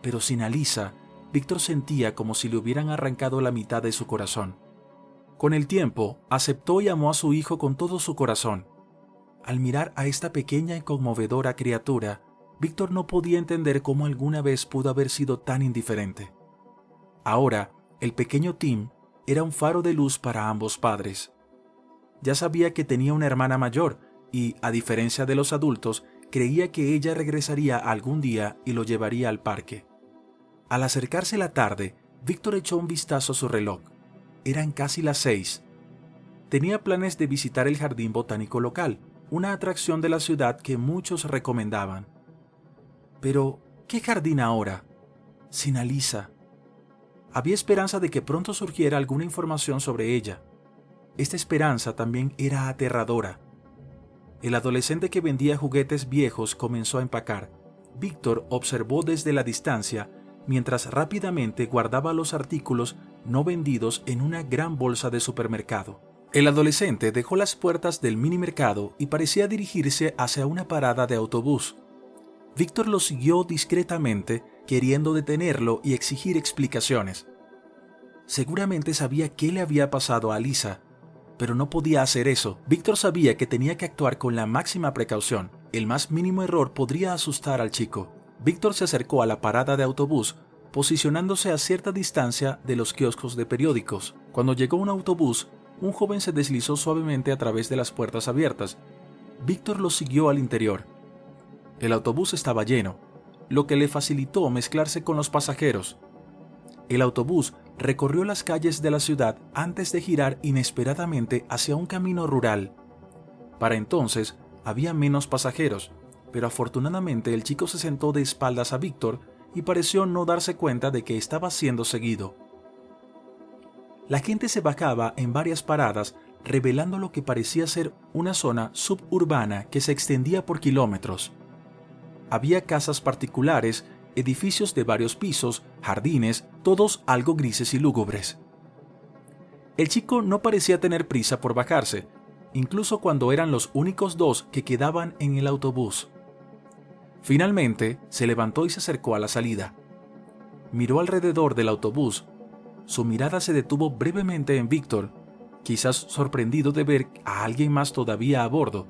A: pero sin Alyssa, Víctor sentía como si le hubieran arrancado la mitad de su corazón. Con el tiempo, aceptó y amó a su hijo con todo su corazón. Al mirar a esta pequeña y conmovedora criatura, Víctor no podía entender cómo alguna vez pudo haber sido tan indiferente. Ahora, el pequeño Tim era un faro de luz para ambos padres. Ya sabía que tenía una hermana mayor y, a diferencia de los adultos, creía que ella regresaría algún día y lo llevaría al parque. Al acercarse la tarde, Víctor echó un vistazo a su reloj. Eran casi las 6. Tenía planes de visitar el jardín botánico local, una atracción de la ciudad que muchos recomendaban. Pero, ¿qué jardín ahora? Sin Alyssa. Había esperanza de que pronto surgiera alguna información sobre ella. Esta esperanza también era aterradora. El adolescente que vendía juguetes viejos comenzó a empacar. Víctor observó desde la distancia mientras rápidamente guardaba los artículos no vendidos en una gran bolsa de supermercado. El adolescente dejó las puertas del minimercado y parecía dirigirse hacia una parada de autobús. Víctor lo siguió discretamente, queriendo detenerlo y exigir explicaciones. Seguramente sabía qué le había pasado a Alyssa, pero no podía hacer eso. Víctor sabía que tenía que actuar con la máxima precaución. El más mínimo error podría asustar al chico. Víctor se acercó a la parada de autobús, posicionándose a cierta distancia de los kioscos de periódicos. Cuando llegó un autobús, un joven se deslizó suavemente a través de las puertas abiertas. Víctor lo siguió al interior. El autobús estaba lleno, lo que le facilitó mezclarse con los pasajeros. El autobús recorrió las calles de la ciudad antes de girar inesperadamente hacia un camino rural. Para entonces, había menos pasajeros, pero afortunadamente el chico se sentó de espaldas a Víctor y pareció no darse cuenta de que estaba siendo seguido. La gente se bajaba en varias paradas, revelando lo que parecía ser una zona suburbana que se extendía por kilómetros. Había casas particulares, edificios de varios pisos, jardines, todos algo grises y lúgubres. El chico no parecía tener prisa por bajarse, incluso cuando eran los únicos dos que quedaban en el autobús. Finalmente, se levantó y se acercó a la salida. Miró alrededor del autobús. Su mirada se detuvo brevemente en Víctor, quizás sorprendido de ver a alguien más todavía a bordo.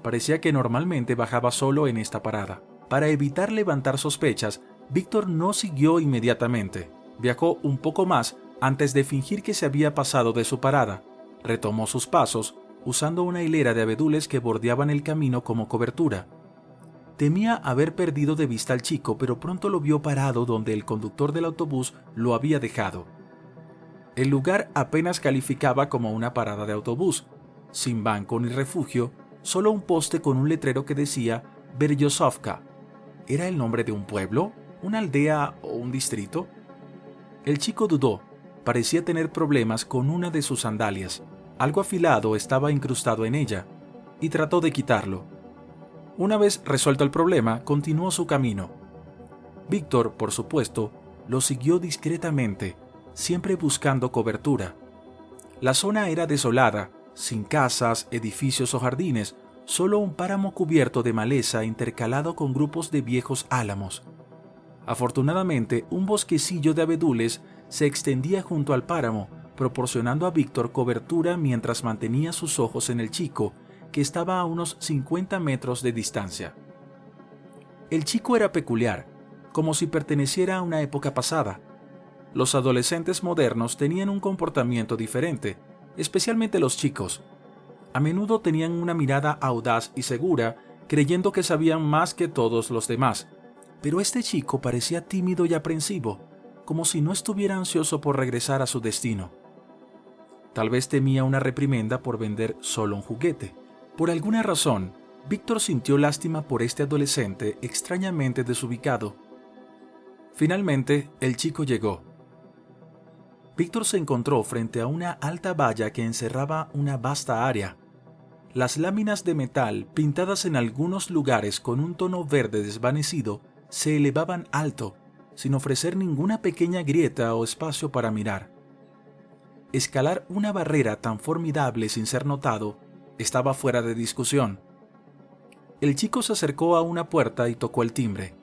A: Parecía que normalmente bajaba solo en esta parada. Para evitar levantar sospechas, Víctor no siguió inmediatamente. Viajó un poco más antes de fingir que se había pasado de su parada. Retomó sus pasos, usando una hilera de abedules que bordeaban el camino como cobertura. Temía haber perdido de vista al chico, pero pronto lo vio parado donde el conductor del autobús lo había dejado. El lugar apenas calificaba como una parada de autobús, sin banco ni refugio, solo un poste con un letrero que decía Beryozovka. ¿Era el nombre de un pueblo, una aldea o un distrito? El chico dudó. Parecía tener problemas con una de sus sandalias. Algo afilado estaba incrustado en ella, y trató de quitarlo. Una vez resuelto el problema, continuó su camino. Víctor, por supuesto, lo siguió discretamente, siempre buscando cobertura. La zona era desolada, sin casas, edificios o jardines, solo un páramo cubierto de maleza intercalado con grupos de viejos álamos. Afortunadamente, un bosquecillo de abedules se extendía junto al páramo, proporcionando a Víctor cobertura mientras mantenía sus ojos en el chico, que estaba a unos 50 metros de distancia. El chico era peculiar. como si perteneciera a una época pasada. Los adolescentes modernos tenían un comportamiento diferente, especialmente los chicos. A menudo tenían una mirada audaz y segura, creyendo que sabían más que todos los demás. Pero este chico parecía tímido y aprensivo, como si no estuviera ansioso por regresar a su destino. Tal vez temía una reprimenda por vender solo un juguete. Por alguna razón, Víctor sintió lástima por este adolescente extrañamente desubicado. Finalmente, el chico llegó. Víctor se encontró frente a una alta valla que encerraba una vasta área. Las láminas de metal, pintadas en algunos lugares con un tono verde desvanecido, se elevaban alto, sin ofrecer ninguna pequeña grieta o espacio para mirar. Escalar una barrera tan formidable sin ser notado estaba fuera de discusión. El chico se acercó a una puerta y tocó el timbre.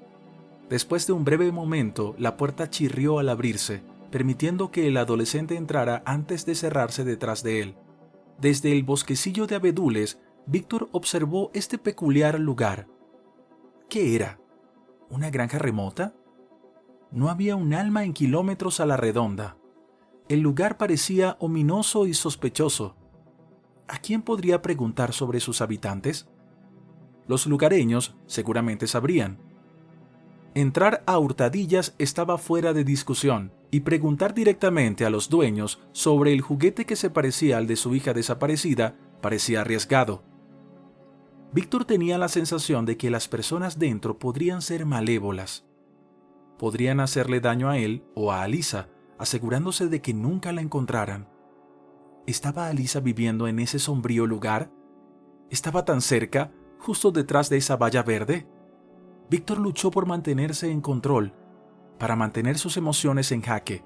A: Después de un breve momento, la puerta chirrió al abrirse, permitiendo que el adolescente entrara antes de cerrarse detrás de él. Desde el bosquecillo de abedules, Víctor observó este peculiar lugar. ¿Qué era? ¿Una granja remota? No había un alma en kilómetros a la redonda. El lugar parecía ominoso y sospechoso. ¿A quién podría preguntar sobre sus habitantes? Los lugareños seguramente sabrían. Entrar a hurtadillas estaba fuera de discusión, y preguntar directamente a los dueños sobre el juguete que se parecía al de su hija desaparecida parecía arriesgado. Víctor tenía la sensación de que las personas dentro podrían ser malévolas. Podrían hacerle daño a él o a Alisa, asegurándose de que nunca la encontraran. ¿Estaba Alisa viviendo en ese sombrío lugar? ¿Estaba tan cerca, justo detrás de esa valla verde? Víctor luchó por mantenerse en control, para mantener sus emociones en jaque.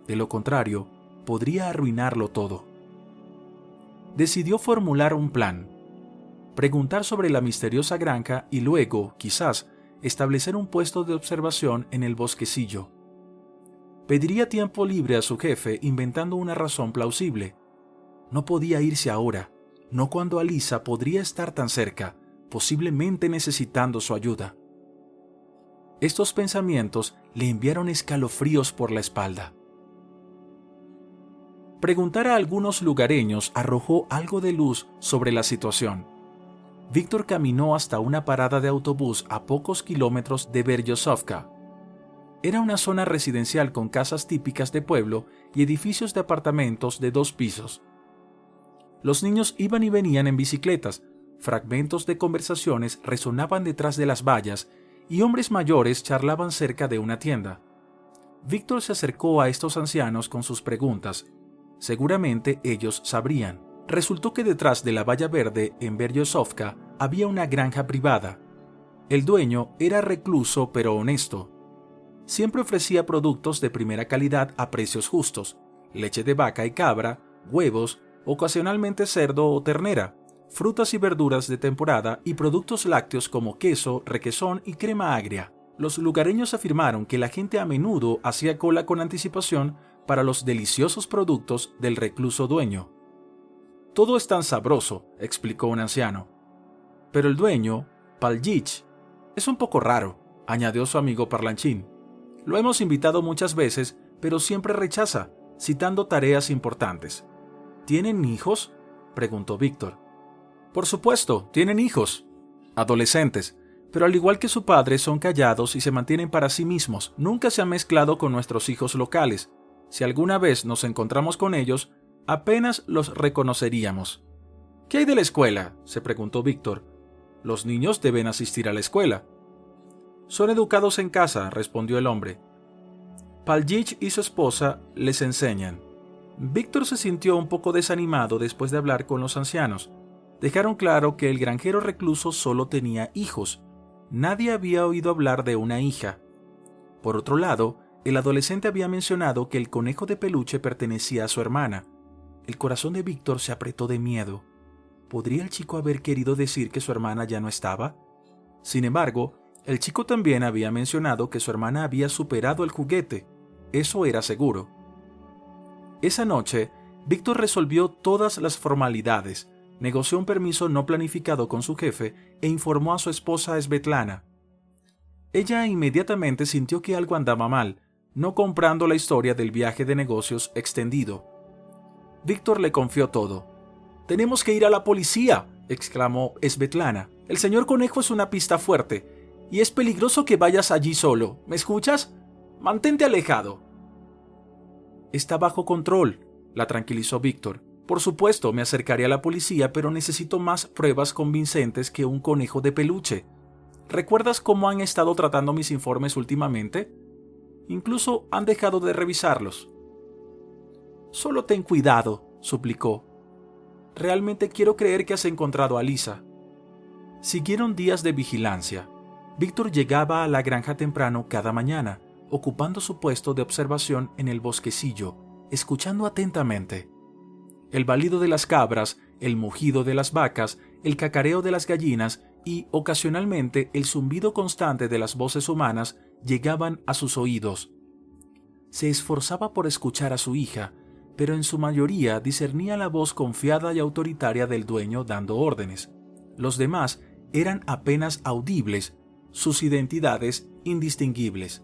A: De lo contrario, podría arruinarlo todo. Decidió formular un plan. Preguntar sobre la misteriosa granja y luego, quizás, establecer un puesto de observación en el bosquecillo. Pediría tiempo libre a su jefe inventando una razón plausible. No podía irse ahora, no cuando Alisa podría estar tan cerca, posiblemente necesitando su ayuda. Estos pensamientos le enviaron escalofríos por la espalda. Preguntar a algunos lugareños arrojó algo de luz sobre la situación. Víctor caminó hasta una parada de autobús a pocos kilómetros de Beryozovka. Era una zona residencial con casas típicas de pueblo y edificios de apartamentos de 2 pisos. Los niños iban y venían en bicicletas, fragmentos de conversaciones resonaban detrás de las vallas y hombres mayores charlaban cerca de una tienda. Víctor se acercó a estos ancianos con sus preguntas. Seguramente ellos sabrían. Resultó que detrás de la valla verde en Beryozovka había una granja privada. El dueño era recluso pero honesto. Siempre ofrecía productos de primera calidad a precios justos: leche de vaca y cabra, huevos, ocasionalmente cerdo o ternera, frutas y verduras de temporada y productos lácteos como queso, requesón y crema agria. Los lugareños afirmaron que la gente a menudo hacía cola con anticipación para los deliciosos productos del recluso dueño. «Todo es tan sabroso», explicó un anciano. «Pero el dueño, Paljich, es un poco raro», añadió su amigo parlanchín. «Lo hemos invitado muchas veces, pero siempre rechaza, citando tareas importantes». «¿Tienen hijos?», preguntó Víctor. «Por supuesto, tienen hijos, adolescentes, pero al igual que su padre son callados y se mantienen para sí mismos. Nunca se han mezclado con nuestros hijos locales. Si alguna vez nos encontramos con ellos, apenas los reconoceríamos». «¿Qué hay de la escuela?», se preguntó Víctor. «Los niños deben asistir a la escuela». «Son educados en casa», respondió el hombre. «Paljich y su esposa les enseñan». Víctor se sintió un poco desanimado después de hablar con los ancianos. Dejaron claro que el granjero recluso solo tenía hijos. Nadie había oído hablar de una hija. Por otro lado, el adolescente había mencionado que el conejo de peluche pertenecía a su hermana. El corazón de Víctor se apretó de miedo. ¿Podría el chico haber querido decir que su hermana ya no estaba? Sin embargo, el chico también había mencionado que su hermana había superado el juguete. Eso era seguro. Esa noche, Víctor resolvió todas las formalidades, negoció un permiso no planificado con su jefe e informó a su esposa Svetlana. Ella inmediatamente sintió que algo andaba mal, no comprando la historia del viaje de negocios extendido. Víctor le confió todo. «Tenemos que ir a la policía», exclamó Svetlana. «El señor Conejo es una pista fuerte, y es peligroso que vayas allí solo. ¿Me escuchas? Mantente alejado». «Está bajo control», la tranquilizó Víctor. «Por supuesto, me acercaré a la policía, pero necesito más pruebas convincentes que un conejo de peluche. ¿Recuerdas cómo han estado tratando mis informes últimamente? Incluso han dejado de revisarlos». «Solo ten cuidado», suplicó. «Realmente quiero creer que has encontrado a Lisa». Siguieron días de vigilancia. Víctor llegaba a la granja temprano cada mañana, ocupando su puesto de observación en el bosquecillo, escuchando atentamente. El balido de las cabras, el mugido de las vacas, el cacareo de las gallinas y, ocasionalmente, el zumbido constante de las voces humanas llegaban a sus oídos. Se esforzaba por escuchar a su hija, pero en su mayoría discernía la voz confiada y autoritaria del dueño dando órdenes. Los demás eran apenas audibles, sus identidades indistinguibles.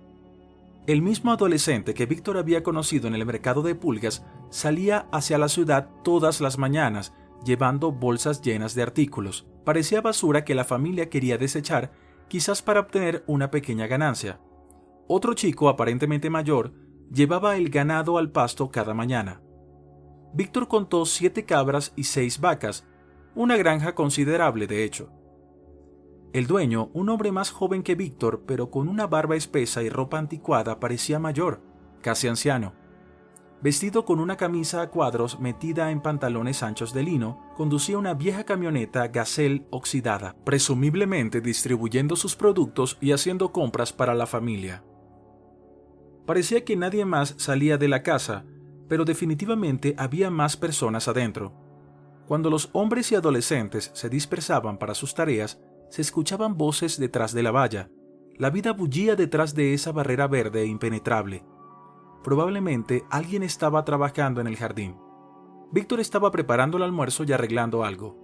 A: El mismo adolescente que Víctor había conocido en el mercado de pulgas salía hacia la ciudad todas las mañanas, llevando bolsas llenas de artículos. Parecía basura que la familia quería desechar, quizás para obtener una pequeña ganancia. Otro chico, aparentemente mayor, llevaba el ganado al pasto cada mañana. Víctor contó 7 cabras y 6 vacas, una granja considerable de hecho. El dueño, un hombre más joven que Víctor, pero con una barba espesa y ropa anticuada, parecía mayor, casi anciano. Vestido con una camisa a cuadros metida en pantalones anchos de lino, conducía una vieja camioneta Gazelle oxidada, presumiblemente distribuyendo sus productos y haciendo compras para la familia. Parecía que nadie más salía de la casa, pero definitivamente había más personas adentro. Cuando los hombres y adolescentes se dispersaban para sus tareas, se escuchaban voces detrás de la valla. La vida bullía detrás de esa barrera verde e impenetrable. Probablemente alguien estaba trabajando en el jardín. Víctor estaba preparando el almuerzo y arreglando algo.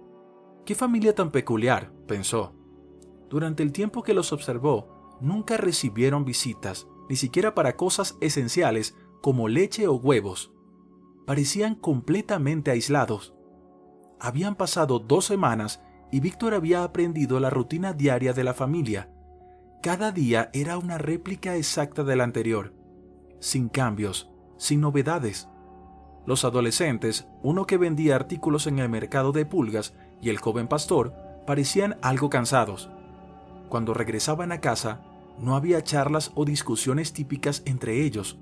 A: «Qué familia tan peculiar», pensó. Durante el tiempo que los observó, nunca recibieron visitas, ni siquiera para cosas esenciales como leche o huevos. Parecían completamente aislados. Habían pasado 2 semanas y Víctor había aprendido la rutina diaria de la familia. Cada día era una réplica exacta del anterior, sin cambios, sin novedades. Los adolescentes, uno que vendía artículos en el mercado de pulgas y el joven pastor, parecían algo cansados. Cuando regresaban a casa, no había charlas o discusiones típicas entre ellos.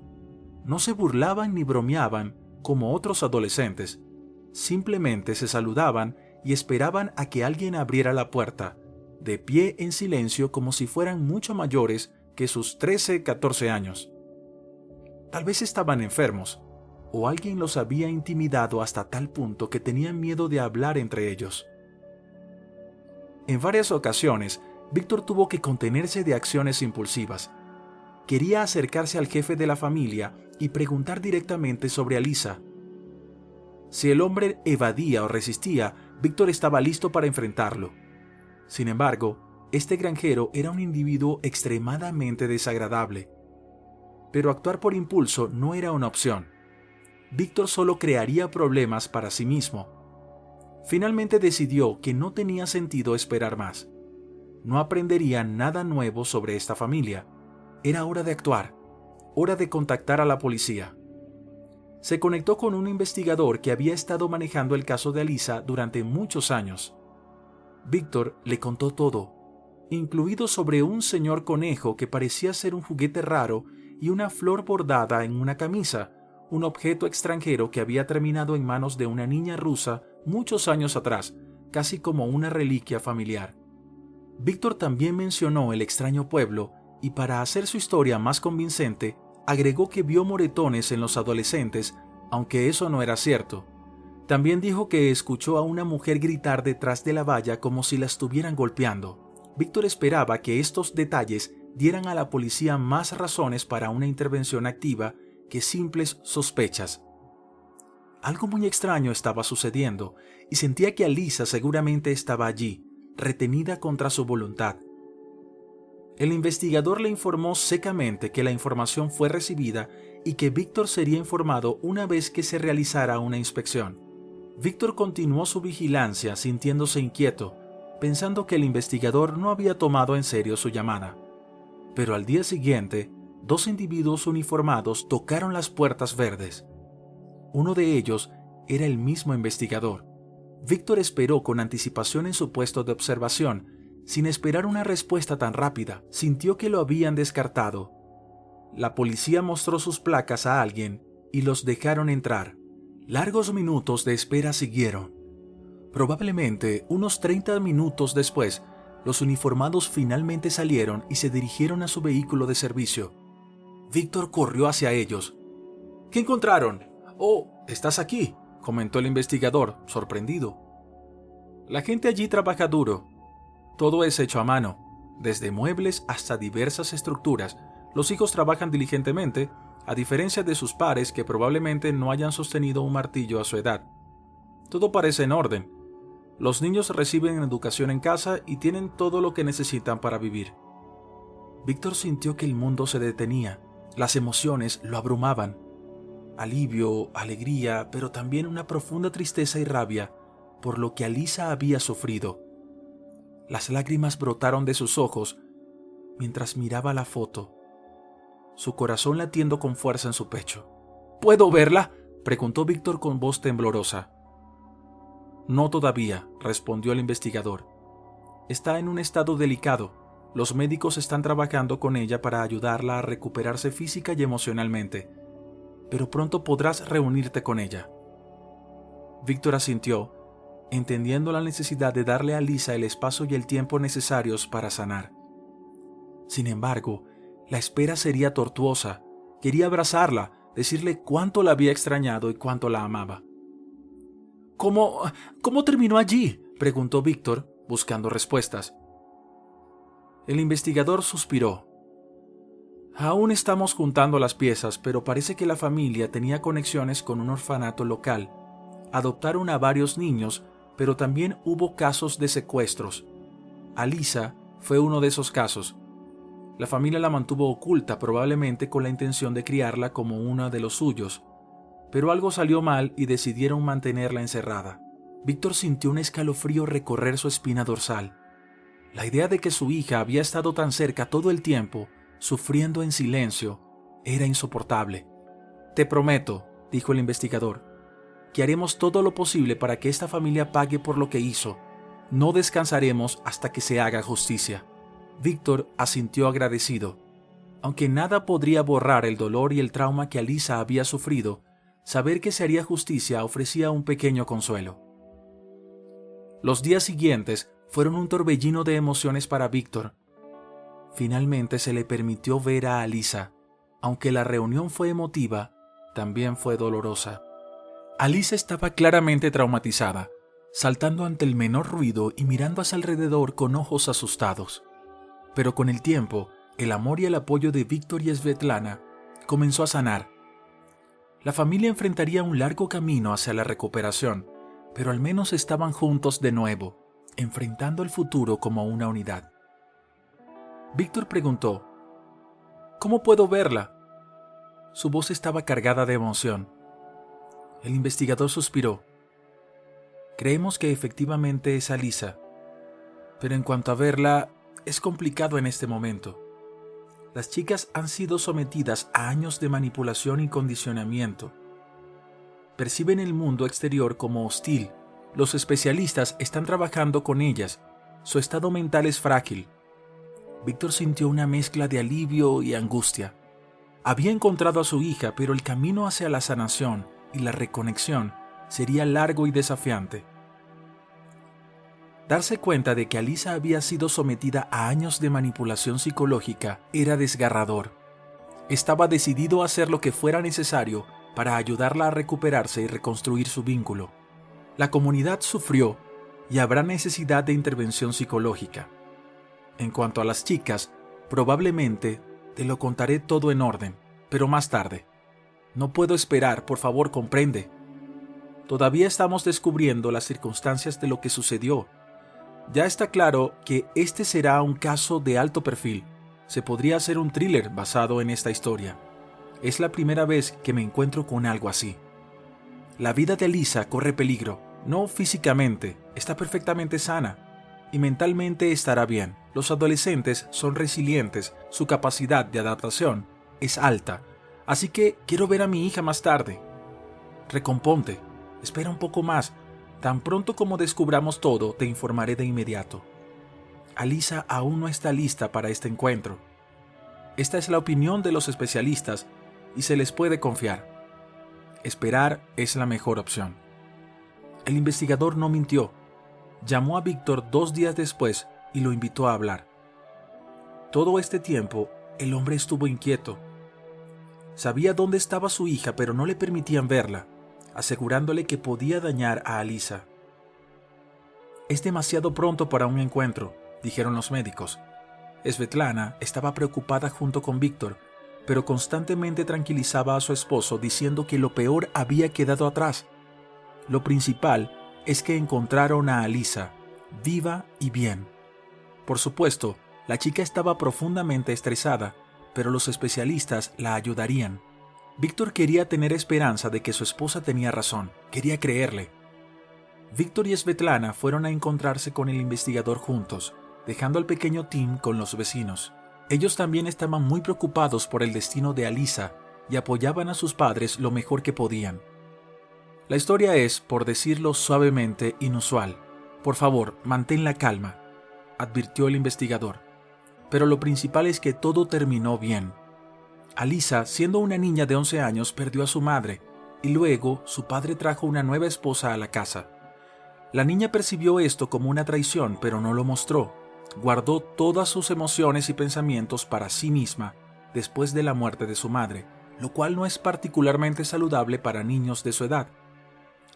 A: No se burlaban ni bromeaban como otros adolescentes. Simplemente se saludaban y esperaban a que alguien abriera la puerta, de pie en silencio como si fueran mucho mayores que sus 13-14 años. Tal vez estaban enfermos, o alguien los había intimidado hasta tal punto que tenían miedo de hablar entre ellos. En varias ocasiones, Víctor tuvo que contenerse de acciones impulsivas. Quería acercarse al jefe de la familia y preguntar directamente sobre Alisa. Si el hombre evadía o resistía, Víctor estaba listo para enfrentarlo. Sin embargo, este granjero era un individuo extremadamente desagradable. Pero actuar por impulso no era una opción. Víctor solo crearía problemas para sí mismo. Finalmente decidió que no tenía sentido esperar más. No aprendería nada nuevo sobre esta familia. Era hora de actuar, hora de contactar a la policía. Se conectó con un investigador que había estado manejando el caso de Alisa durante muchos años. Víctor le contó todo, incluido sobre un señor conejo que parecía ser un juguete raro y una flor bordada en una camisa, un objeto extranjero que había terminado en manos de una niña rusa muchos años atrás, casi como una reliquia familiar. Víctor también mencionó el extraño pueblo y, para hacer su historia más convincente, agregó que vio moretones en los adolescentes, aunque eso no era cierto. También dijo que escuchó a una mujer gritar detrás de la valla como si la estuvieran golpeando. Víctor esperaba que estos detalles dieran a la policía más razones para una intervención activa que simples sospechas. Algo muy extraño estaba sucediendo y sentía que Alisa seguramente estaba allí, retenida contra su voluntad. El investigador le informó secamente que la información fue recibida y que Víctor sería informado una vez que se realizara una inspección. Víctor continuó su vigilancia sintiéndose inquieto, pensando que el investigador no había tomado en serio su llamada. Pero al día siguiente, 2 individuos uniformados tocaron las puertas verdes. Uno de ellos era el mismo investigador. Víctor esperó con anticipación en su puesto de observación. Sin esperar una respuesta tan rápida, sintió que lo habían descartado. La policía mostró sus placas a alguien y los dejaron entrar. Largos minutos de espera siguieron. Probablemente unos 30 minutos después, los uniformados finalmente salieron y se dirigieron a su vehículo de servicio. Víctor corrió hacia ellos. ¿Qué encontraron? «Oh, estás aquí», comentó el investigador, sorprendido. La gente allí trabaja duro. Todo es hecho a mano, desde muebles hasta diversas estructuras. Los hijos trabajan diligentemente, a diferencia de sus pares que probablemente no hayan sostenido un martillo a su edad. Todo parece en orden. Los niños reciben educación en casa y tienen todo lo que necesitan para vivir. Víctor sintió que el mundo se detenía. Las emociones lo abrumaban. Alivio, alegría, pero también una profunda tristeza y rabia por lo que Alisa había sufrido. Las lágrimas brotaron de sus ojos mientras miraba la foto, su corazón latiendo con fuerza en su pecho. «¿Puedo verla?», preguntó Víctor con voz temblorosa. «No todavía», respondió el investigador. «Está en un estado delicado. Los médicos están trabajando con ella para ayudarla a recuperarse física y emocionalmente, pero pronto podrás reunirte con ella». Víctor asintió, entendiendo la necesidad de darle a Lisa el espacio y el tiempo necesarios para sanar. Sin embargo, la espera sería tortuosa. Quería abrazarla, decirle cuánto la había extrañado y cuánto la amaba. ¿Cómo terminó allí?», preguntó Víctor, buscando respuestas. El investigador suspiró. «Aún estamos juntando las piezas, pero parece que la familia tenía conexiones con un orfanato local. Adoptaron a varios niños, pero también hubo casos de secuestros. Alisa fue uno de esos casos. La familia la mantuvo oculta, probablemente con la intención de criarla como una de los suyos, pero algo salió mal y decidieron mantenerla encerrada». Víctor sintió un escalofrío recorrer su espina dorsal. La idea de que su hija había estado tan cerca todo el tiempo, sufriendo en silencio, era insoportable. «Te prometo», dijo el investigador, «que haremos todo lo posible para que esta familia pague por lo que hizo. No descansaremos hasta que se haga justicia». Víctor asintió agradecido. Aunque nada podría borrar el dolor y el trauma que Alisa había sufrido, saber que se haría justicia ofrecía un pequeño consuelo. Los días siguientes fueron un torbellino de emociones para Víctor. Finalmente se le permitió ver a Alisa. Aunque la reunión fue emotiva, también fue dolorosa. Alisa estaba claramente traumatizada, saltando ante el menor ruido y mirando hacia alrededor con ojos asustados. Pero con el tiempo, el amor y el apoyo de Víctor y Svetlana comenzó a sanar. La familia enfrentaría un largo camino hacia la recuperación, pero al menos estaban juntos de nuevo, enfrentando el futuro como una unidad. Víctor preguntó, «¿Cómo puedo verla?». Su voz estaba cargada de emoción. El investigador suspiró. «Creemos que efectivamente es Alisa, pero en cuanto a verla, es complicado en este momento. Las chicas han sido sometidas a años de manipulación y condicionamiento. Perciben el mundo exterior como hostil. Los especialistas están trabajando con ellas. Su estado mental es frágil». Víctor sintió una mezcla de alivio y angustia. Había encontrado a su hija, pero el camino hacia la sanación y la reconexión sería largo y desafiante. Darse cuenta de que Alisa había sido sometida a años de manipulación psicológica era desgarrador. Estaba decidido a hacer lo que fuera necesario para ayudarla a recuperarse y reconstruir su vínculo. La comunidad sufrió y habrá necesidad de intervención psicológica. En cuanto a las chicas, probablemente te lo contaré todo en orden, pero más tarde. No puedo esperar, por favor, comprende. Todavía estamos descubriendo las circunstancias de lo que sucedió. Ya está claro que este será un caso de alto perfil, Se podría hacer un thriller basado en esta historia. Es la primera vez que me encuentro con algo así. La vida de Alisa corre peligro, no físicamente, está perfectamente sana y mentalmente estará bien. Los adolescentes son resilientes, su capacidad de adaptación es alta, así que quiero ver a mi hija más tarde. Recomponte, espera un poco más, tan pronto como descubramos todo te informaré de inmediato. Alisa aún no está lista para este encuentro. Esta es la opinión de los especialistas y se les puede confiar. Esperar es la mejor opción. El investigador no mintió. Llamó a Víctor 2 días después y lo invitó a hablar. Todo este tiempo, el hombre estuvo inquieto. Sabía dónde estaba su hija, pero no le permitían verla, asegurándole que podía dañar a Alisa. Es demasiado pronto para un encuentro, dijeron los médicos. Svetlana estaba preocupada junto con Víctor, pero constantemente tranquilizaba a su esposo diciendo que lo peor había quedado atrás. Lo principal es que encontraron a Alisa, viva y bien. Por supuesto, la chica estaba profundamente estresada, pero los especialistas la ayudarían. Víctor quería tener esperanza de que su esposa tenía razón, quería creerle. Víctor y Svetlana fueron a encontrarse con el investigador juntos, dejando al pequeño Tim con los vecinos. Ellos también estaban muy preocupados por el destino de Alisa y apoyaban a sus padres lo mejor que podían. La historia es, por decirlo suavemente, inusual. Por favor, mantén la calma, advirtió el investigador. Pero lo principal es que todo terminó bien. Alisa, siendo una niña de 11 años, perdió a su madre, y luego su padre trajo una nueva esposa a la casa. La niña percibió esto como una traición, pero no lo mostró. Guardó todas sus emociones y pensamientos para sí misma después de la muerte de su madre, lo cual no es particularmente saludable para niños de su edad.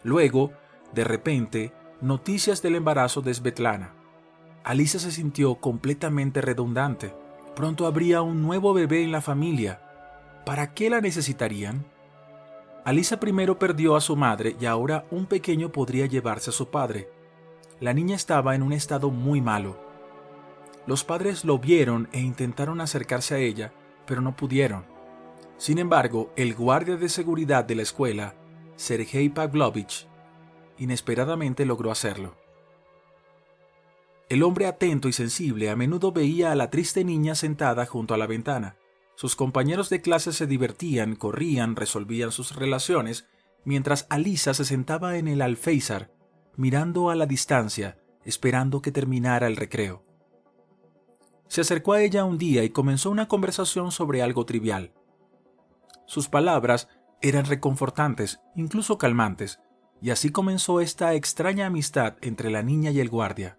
A: Luego, de repente, noticias del embarazo de Svetlana. Alisa se sintió completamente redundante. Pronto habría un nuevo bebé en la familia. ¿Para qué la necesitarían? Alisa primero perdió a su madre y ahora un pequeño podría llevarse a su padre. La niña estaba en un estado muy malo. Los padres lo vieron e intentaron acercarse a ella, pero no pudieron. Sin embargo, el guardia de seguridad de la escuela, Sergei Pavlovich, inesperadamente logró hacerlo. El hombre atento y sensible a menudo veía a la triste niña sentada junto a la ventana. Sus compañeros de clase se divertían, corrían, resolvían sus relaciones, mientras Alisa se sentaba en el alféizar, mirando a la distancia, esperando que terminara el recreo. Se acercó a ella un día y comenzó una conversación sobre algo trivial. Sus palabras eran reconfortantes, incluso calmantes, y así comenzó esta extraña amistad entre la niña y el guardia.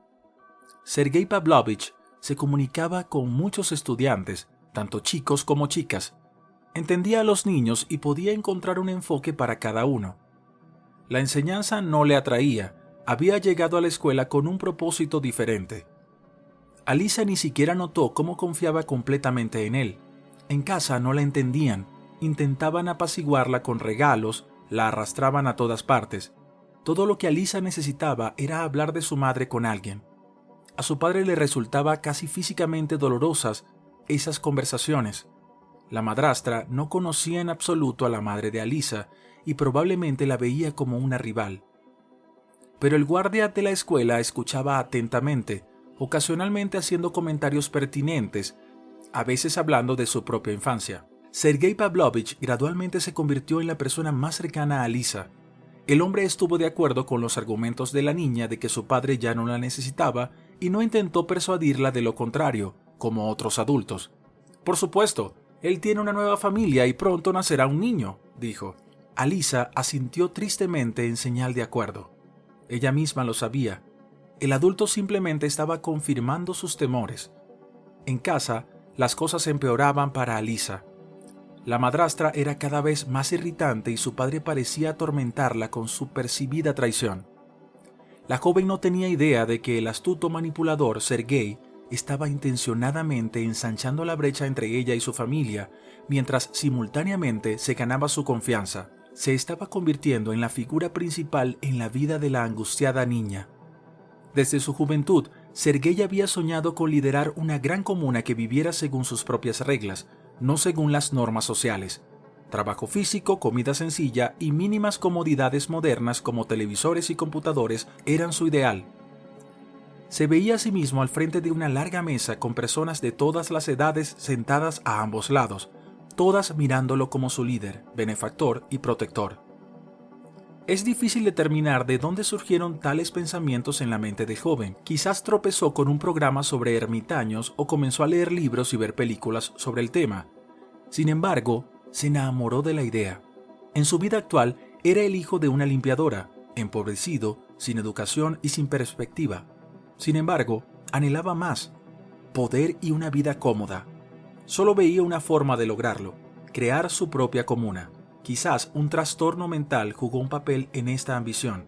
A: Sergei Pavlovich se comunicaba con muchos estudiantes, tanto chicos como chicas. Entendía a los niños y podía encontrar un enfoque para cada uno. La enseñanza no le atraía, había llegado a la escuela con un propósito diferente. Alisa ni siquiera notó cómo confiaba completamente en él. En casa no la entendían, intentaban apaciguarla con regalos, la arrastraban a todas partes. Todo lo que Alisa necesitaba era hablar de su madre con alguien. A su padre le resultaba casi físicamente dolorosas esas conversaciones. La madrastra no conocía en absoluto a la madre de Alisa y probablemente la veía como una rival. Pero el guardia de la escuela escuchaba atentamente, ocasionalmente haciendo comentarios pertinentes, a veces hablando de su propia infancia. Sergei Pavlovich gradualmente se convirtió en la persona más cercana a Alisa. El hombre estuvo de acuerdo con los argumentos de la niña de que su padre ya no la necesitaba y no intentó persuadirla de lo contrario, como otros adultos. Por supuesto, él tiene una nueva familia y pronto nacerá un niño, dijo. Alisa asintió tristemente en señal de acuerdo. Ella misma lo sabía. El adulto simplemente estaba confirmando sus temores. En casa, las cosas empeoraban para Alisa. La madrastra era cada vez más irritante y su padre parecía atormentarla con su percibida traición. La joven no tenía idea de que el astuto manipulador Sergei estaba intencionadamente ensanchando la brecha entre ella y su familia, mientras simultáneamente se ganaba su confianza. Se estaba convirtiendo en la figura principal en la vida de la angustiada niña. Desde su juventud, Sergei había soñado con liderar una gran comuna que viviera según sus propias reglas, no según las normas sociales. Trabajo físico, comida sencilla y mínimas comodidades modernas como televisores y computadores eran su ideal. Se veía a sí mismo al frente de una larga mesa con personas de todas las edades sentadas a ambos lados, todas mirándolo como su líder, benefactor y protector. Es difícil determinar de dónde surgieron tales pensamientos en la mente del joven. Quizás tropezó con un programa sobre ermitaños o comenzó a leer libros y ver películas sobre el tema. Sin embargo, se enamoró de la idea. En su vida actual, era el hijo de una limpiadora, empobrecido, sin educación y sin perspectiva. Sin embargo, anhelaba más, poder y una vida cómoda. Solo veía una forma de lograrlo, crear su propia comuna. Quizás un trastorno mental jugó un papel en esta ambición.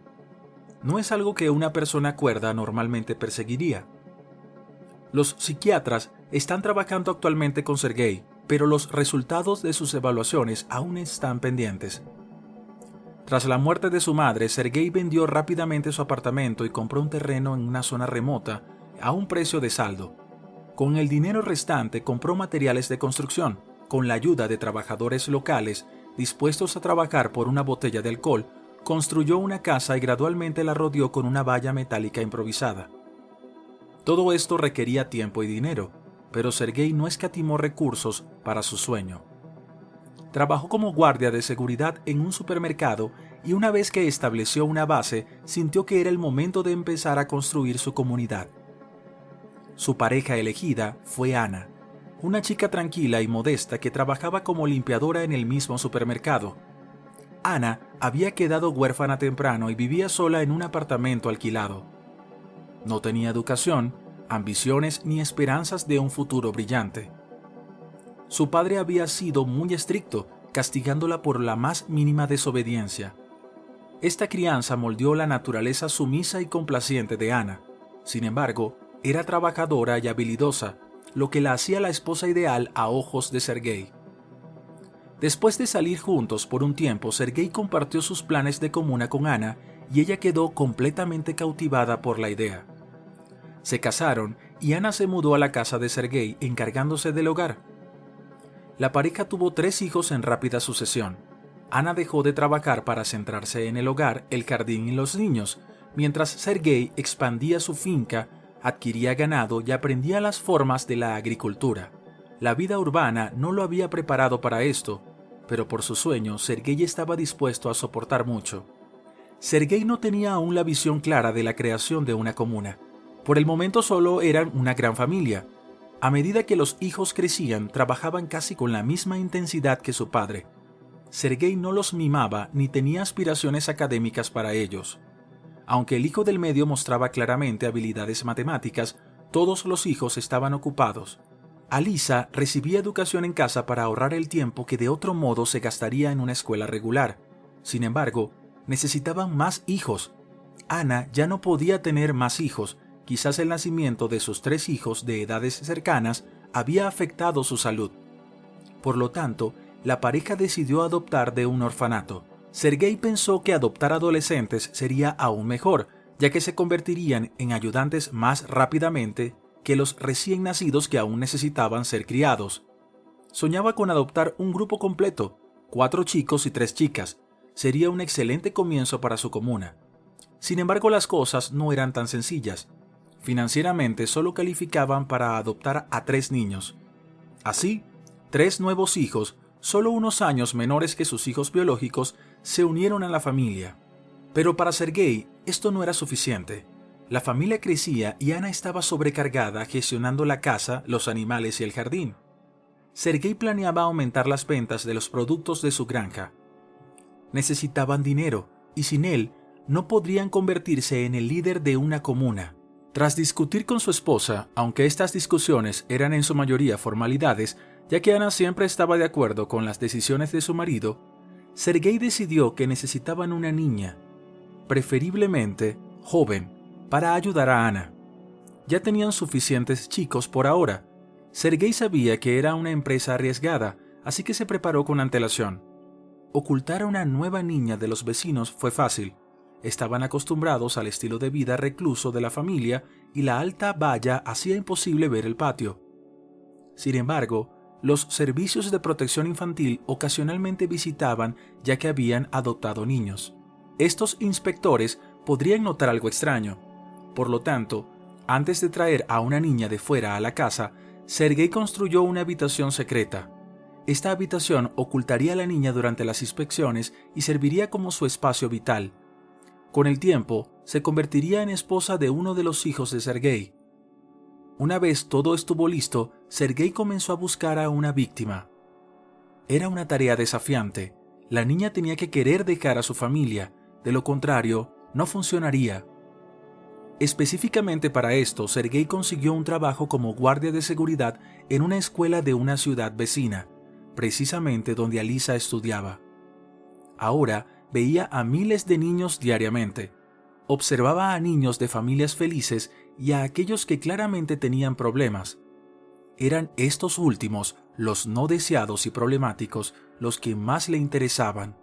A: No es algo que una persona cuerda normalmente perseguiría. Los psiquiatras están trabajando actualmente con Sergei, pero los resultados de sus evaluaciones aún están pendientes. Tras la muerte de su madre, Sergei vendió rápidamente su apartamento y compró un terreno en una zona remota a un precio de saldo. Con el dinero restante compró materiales de construcción. Con la ayuda de trabajadores locales dispuestos a trabajar por una botella de alcohol, construyó una casa y gradualmente la rodeó con una valla metálica improvisada. Todo esto requería tiempo y dinero, pero Sergei no escatimó recursos para su sueño. Trabajó como guardia de seguridad en un supermercado y una vez que estableció una base, sintió que era el momento de empezar a construir su comunidad. Su pareja elegida fue Ana, una chica tranquila y modesta que trabajaba como limpiadora en el mismo supermercado. Ana había quedado huérfana temprano y vivía sola en un apartamento alquilado. No tenía educación, ambiciones ni esperanzas de un futuro brillante. Su padre había sido muy estricto, castigándola por la más mínima desobediencia. Esta crianza moldeó la naturaleza sumisa y complaciente de Ana. Sin embargo, era trabajadora y habilidosa, lo que la hacía la esposa ideal a ojos de Sergei. Después de salir juntos por un tiempo, Sergei compartió sus planes de comuna con Ana y ella quedó completamente cautivada por la idea. Se casaron y Ana se mudó a la casa de Sergei encargándose del hogar. La pareja tuvo 3 hijos en rápida sucesión. Ana dejó de trabajar para centrarse en el hogar, el jardín y los niños, mientras Sergei expandía su finca, adquiría ganado y aprendía las formas de la agricultura. La vida urbana no lo había preparado para esto, pero por su sueño Sergei estaba dispuesto a soportar mucho. Sergei no tenía aún la visión clara de la creación de una comuna. Por el momento solo eran una gran familia. A medida que los hijos crecían, trabajaban casi con la misma intensidad que su padre. Sergei no los mimaba ni tenía aspiraciones académicas para ellos. Aunque el hijo del medio mostraba claramente habilidades matemáticas, todos los hijos estaban ocupados. Alisa recibía educación en casa para ahorrar el tiempo que de otro modo se gastaría en una escuela regular. Sin embargo, necesitaban más hijos. Ana ya no podía tener más hijos. Quizás el nacimiento de sus 3 hijos de edades cercanas había afectado su salud. Por lo tanto, la pareja decidió adoptar de un orfanato. Sergei pensó que adoptar adolescentes sería aún mejor, ya que se convertirían en ayudantes más rápidamente que los recién nacidos que aún necesitaban ser criados. Soñaba con adoptar un grupo completo, 4 chicos y 3 chicas. Sería un excelente comienzo para su comuna. Sin embargo, las cosas no eran tan sencillas. Financieramente solo calificaban para adoptar a 3 niños. Así, 3 nuevos hijos, solo unos años menores que sus hijos biológicos, se unieron a la familia. Pero para Sergei esto no era suficiente. La familia crecía y Ana estaba sobrecargada gestionando la casa, los animales y el jardín. Sergei planeaba aumentar las ventas de los productos de su granja. Necesitaban dinero y sin él no podrían convertirse en el líder de una comuna. Tras discutir con su esposa, aunque estas discusiones eran en su mayoría formalidades, ya que Ana siempre estaba de acuerdo con las decisiones de su marido, Sergei decidió que necesitaban una niña, preferiblemente joven, para ayudar a Ana. Ya tenían suficientes chicos por ahora. Sergei sabía que era una empresa arriesgada, así que se preparó con antelación. Ocultar a una nueva niña de los vecinos fue fácil. Estaban acostumbrados al estilo de vida recluso de la familia y la alta valla hacía imposible ver el patio. Sin embargo, los servicios de protección infantil ocasionalmente visitaban ya que habían adoptado niños. Estos inspectores podrían notar algo extraño. Por lo tanto, antes de traer a una niña de fuera a la casa, Sergei construyó una habitación secreta. Esta habitación ocultaría a la niña durante las inspecciones y serviría como su espacio vital. Con el tiempo, se convertiría en esposa de uno de los hijos de Sergei. Una vez todo estuvo listo, Sergei comenzó a buscar a una víctima. Era una tarea desafiante. La niña tenía que querer dejar a su familia, de lo contrario, no funcionaría. Específicamente para esto, Sergei consiguió un trabajo como guardia de seguridad en una escuela de una ciudad vecina, precisamente donde Alisa estudiaba. Ahora veía a miles de niños diariamente. Observaba a niños de familias felices y a aquellos que claramente tenían problemas. Eran estos últimos, los no deseados y problemáticos, los que más le interesaban.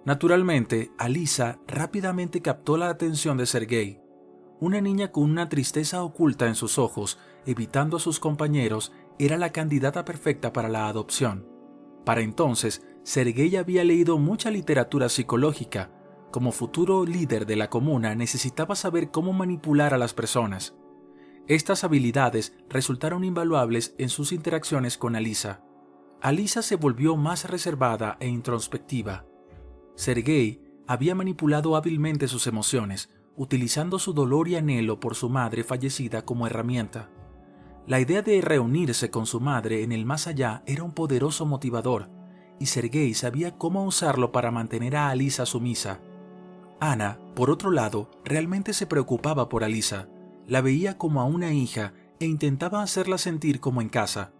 A: Naturalmente, Alisa rápidamente captó la atención de Sergei. Una niña con una tristeza oculta en sus ojos, evitando a sus compañeros, era la candidata perfecta para la adopción. Para entonces, Sergei había leído mucha literatura psicológica. Como futuro líder de la comuna, necesitaba saber cómo manipular a las personas. Estas habilidades resultaron invaluables en sus interacciones con Alisa. Alisa se volvió más reservada e introspectiva. Sergei había manipulado hábilmente sus emociones, utilizando su dolor y anhelo por su madre fallecida como herramienta. La idea de reunirse con su madre en el más allá era un poderoso motivador, y Sergei sabía cómo usarlo para mantener a Alisa sumisa. Ana, por otro lado, realmente se preocupaba por Alisa. La veía como a una hija e intentaba hacerla sentir como en casa.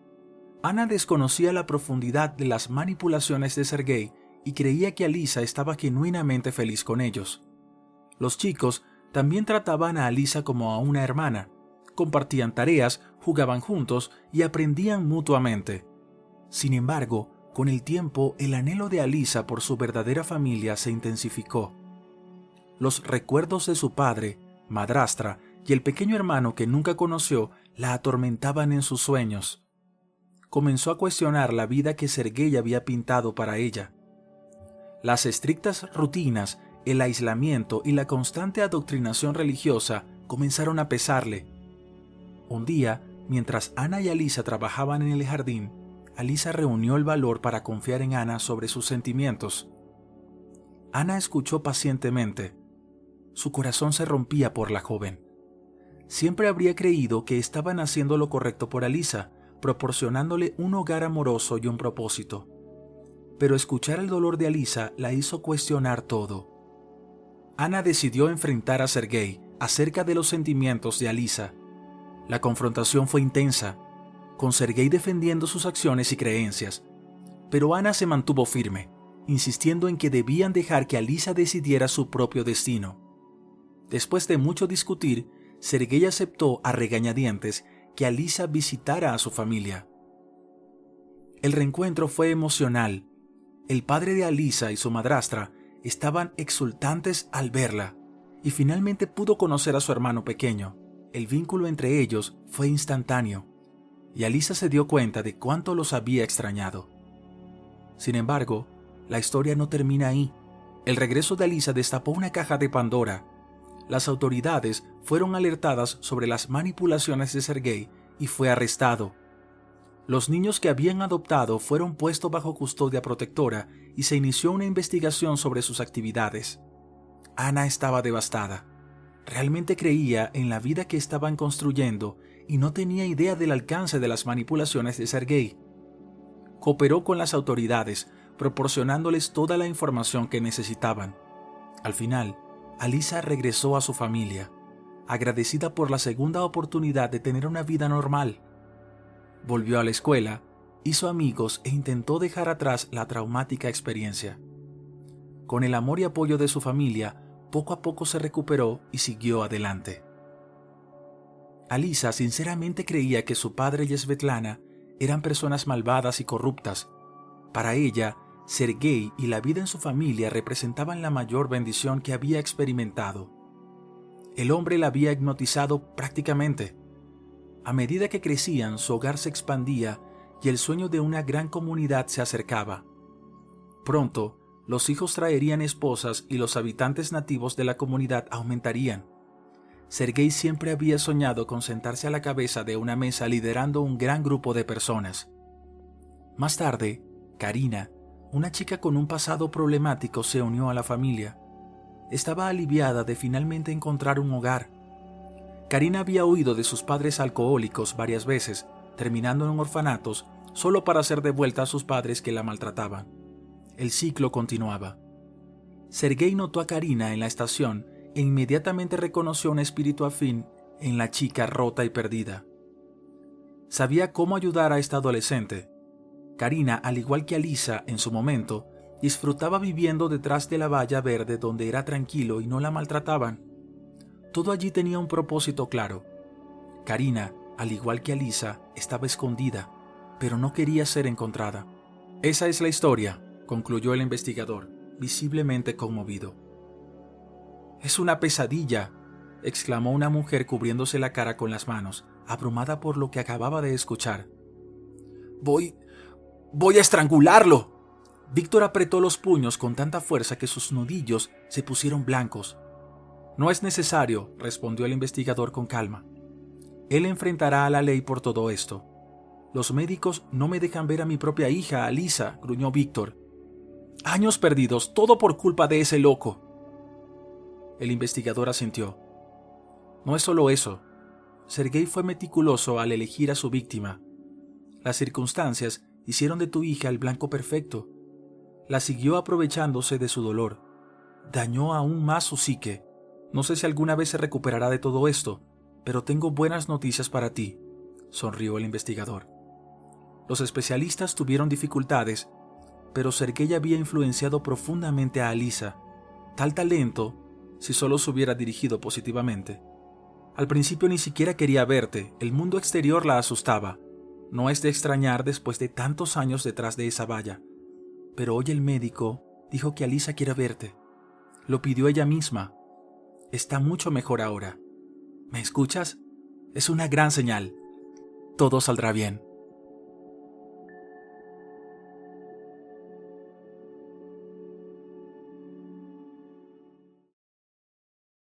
A: Ana desconocía la profundidad de las manipulaciones de Sergei y creía que Alisa estaba genuinamente feliz con ellos. Los chicos también trataban a Alisa como a una hermana. Compartían tareas, jugaban juntos y aprendían mutuamente. Sin embargo, con el tiempo, el anhelo de Alisa por su verdadera familia se intensificó. Los recuerdos de su padre, madrastra y el pequeño hermano que nunca conoció la atormentaban en sus sueños. Comenzó a cuestionar la vida que Sergei había pintado para ella. Las estrictas rutinas, el aislamiento y la constante adoctrinación religiosa comenzaron a pesarle. Un día, mientras Ana y Alisa trabajaban en el jardín, Alisa reunió el valor para confiar en Ana sobre sus sentimientos. Ana escuchó pacientemente. Su corazón se rompía por la joven. Siempre habría creído que estaban haciendo lo correcto por Alisa, proporcionándole un hogar amoroso y un propósito. Pero escuchar el dolor de Alisa la hizo cuestionar todo. Ana decidió enfrentar a Sergei acerca de los sentimientos de Alisa. La confrontación fue intensa, con Sergei defendiendo sus acciones y creencias. Pero Ana se mantuvo firme, insistiendo en que debían dejar que Alisa decidiera su propio destino. Después de mucho discutir, Sergei aceptó a regañadientes que Alisa visitara a su familia. El reencuentro fue emocional. El padre de Alisa y su madrastra estaban exultantes al verla, y finalmente pudo conocer a su hermano pequeño. El vínculo entre ellos fue instantáneo, y Alisa se dio cuenta de cuánto los había extrañado. Sin embargo, la historia no termina ahí. El regreso de Alisa destapó una caja de Pandora. Las autoridades fueron alertadas sobre las manipulaciones de Sergei y fue arrestado. Los niños que habían adoptado fueron puestos bajo custodia protectora y se inició una investigación sobre sus actividades. Ana estaba devastada. Realmente creía en la vida que estaban construyendo y no tenía idea del alcance de las manipulaciones de Sergei. Cooperó con las autoridades, proporcionándoles toda la información que necesitaban. Al final, Alisa regresó a su familia, agradecida por la segunda oportunidad de tener una vida normal. Volvió a la escuela, hizo amigos e intentó dejar atrás la traumática experiencia. Con el amor y apoyo de su familia, poco a poco se recuperó y siguió adelante. Alisa sinceramente creía que su padre y Svetlana eran personas malvadas y corruptas. Para ella, Sergei y la vida en su familia representaban la mayor bendición que había experimentado. El hombre la había hipnotizado prácticamente. A medida que crecían, su hogar se expandía y el sueño de una gran comunidad se acercaba. Pronto, los hijos traerían esposas y los habitantes nativos de la comunidad aumentarían. Sergei siempre había soñado con sentarse a la cabeza de una mesa liderando un gran grupo de personas. Más tarde, Karina, una chica con un pasado problemático, se unió a la familia. Estaba aliviada de finalmente encontrar un hogar. Karina había huido de sus padres alcohólicos varias veces, terminando en orfanatos solo para ser devuelta a sus padres que la maltrataban. El ciclo continuaba. Sergei notó a Karina en la estación e inmediatamente reconoció un espíritu afín en la chica rota y perdida. Sabía cómo ayudar a esta adolescente. Karina, al igual que Alisa en su momento, disfrutaba viviendo detrás de la valla verde donde era tranquilo y no la maltrataban. Todo allí tenía un propósito claro. Karina, al igual que Alisa, estaba escondida, pero no quería ser encontrada. Esa es la historia, concluyó el investigador, visiblemente conmovido. «Es una pesadilla», exclamó una mujer cubriéndose la cara con las manos, abrumada por lo que acababa de escuchar. Voy a estrangularlo». Víctor apretó los puños con tanta fuerza que sus nudillos se pusieron blancos. «No es necesario», respondió el investigador con calma. «Él enfrentará a la ley por todo esto». «Los médicos no me dejan ver a mi propia hija, Alisa», gruñó Víctor. «Años perdidos, todo por culpa de ese loco». El investigador asintió. «No es solo eso. Sergei fue meticuloso al elegir a su víctima. Las circunstancias hicieron de tu hija el blanco perfecto. La siguió aprovechándose de su dolor. Dañó aún más su psique. No sé si alguna vez se recuperará de todo esto, pero tengo buenas noticias para ti», sonrió el investigador. Los especialistas tuvieron dificultades, pero Sergei había influenciado profundamente a Alisa. Tal talento, si solo se hubiera dirigido positivamente. Al principio ni siquiera quería verte, el mundo exterior la asustaba. No es de extrañar después de tantos años detrás de esa valla. Pero hoy el médico dijo que Alisa quiere verte. Lo pidió ella misma. Está mucho mejor ahora. ¿Me escuchas? Es una gran señal. Todo saldrá bien.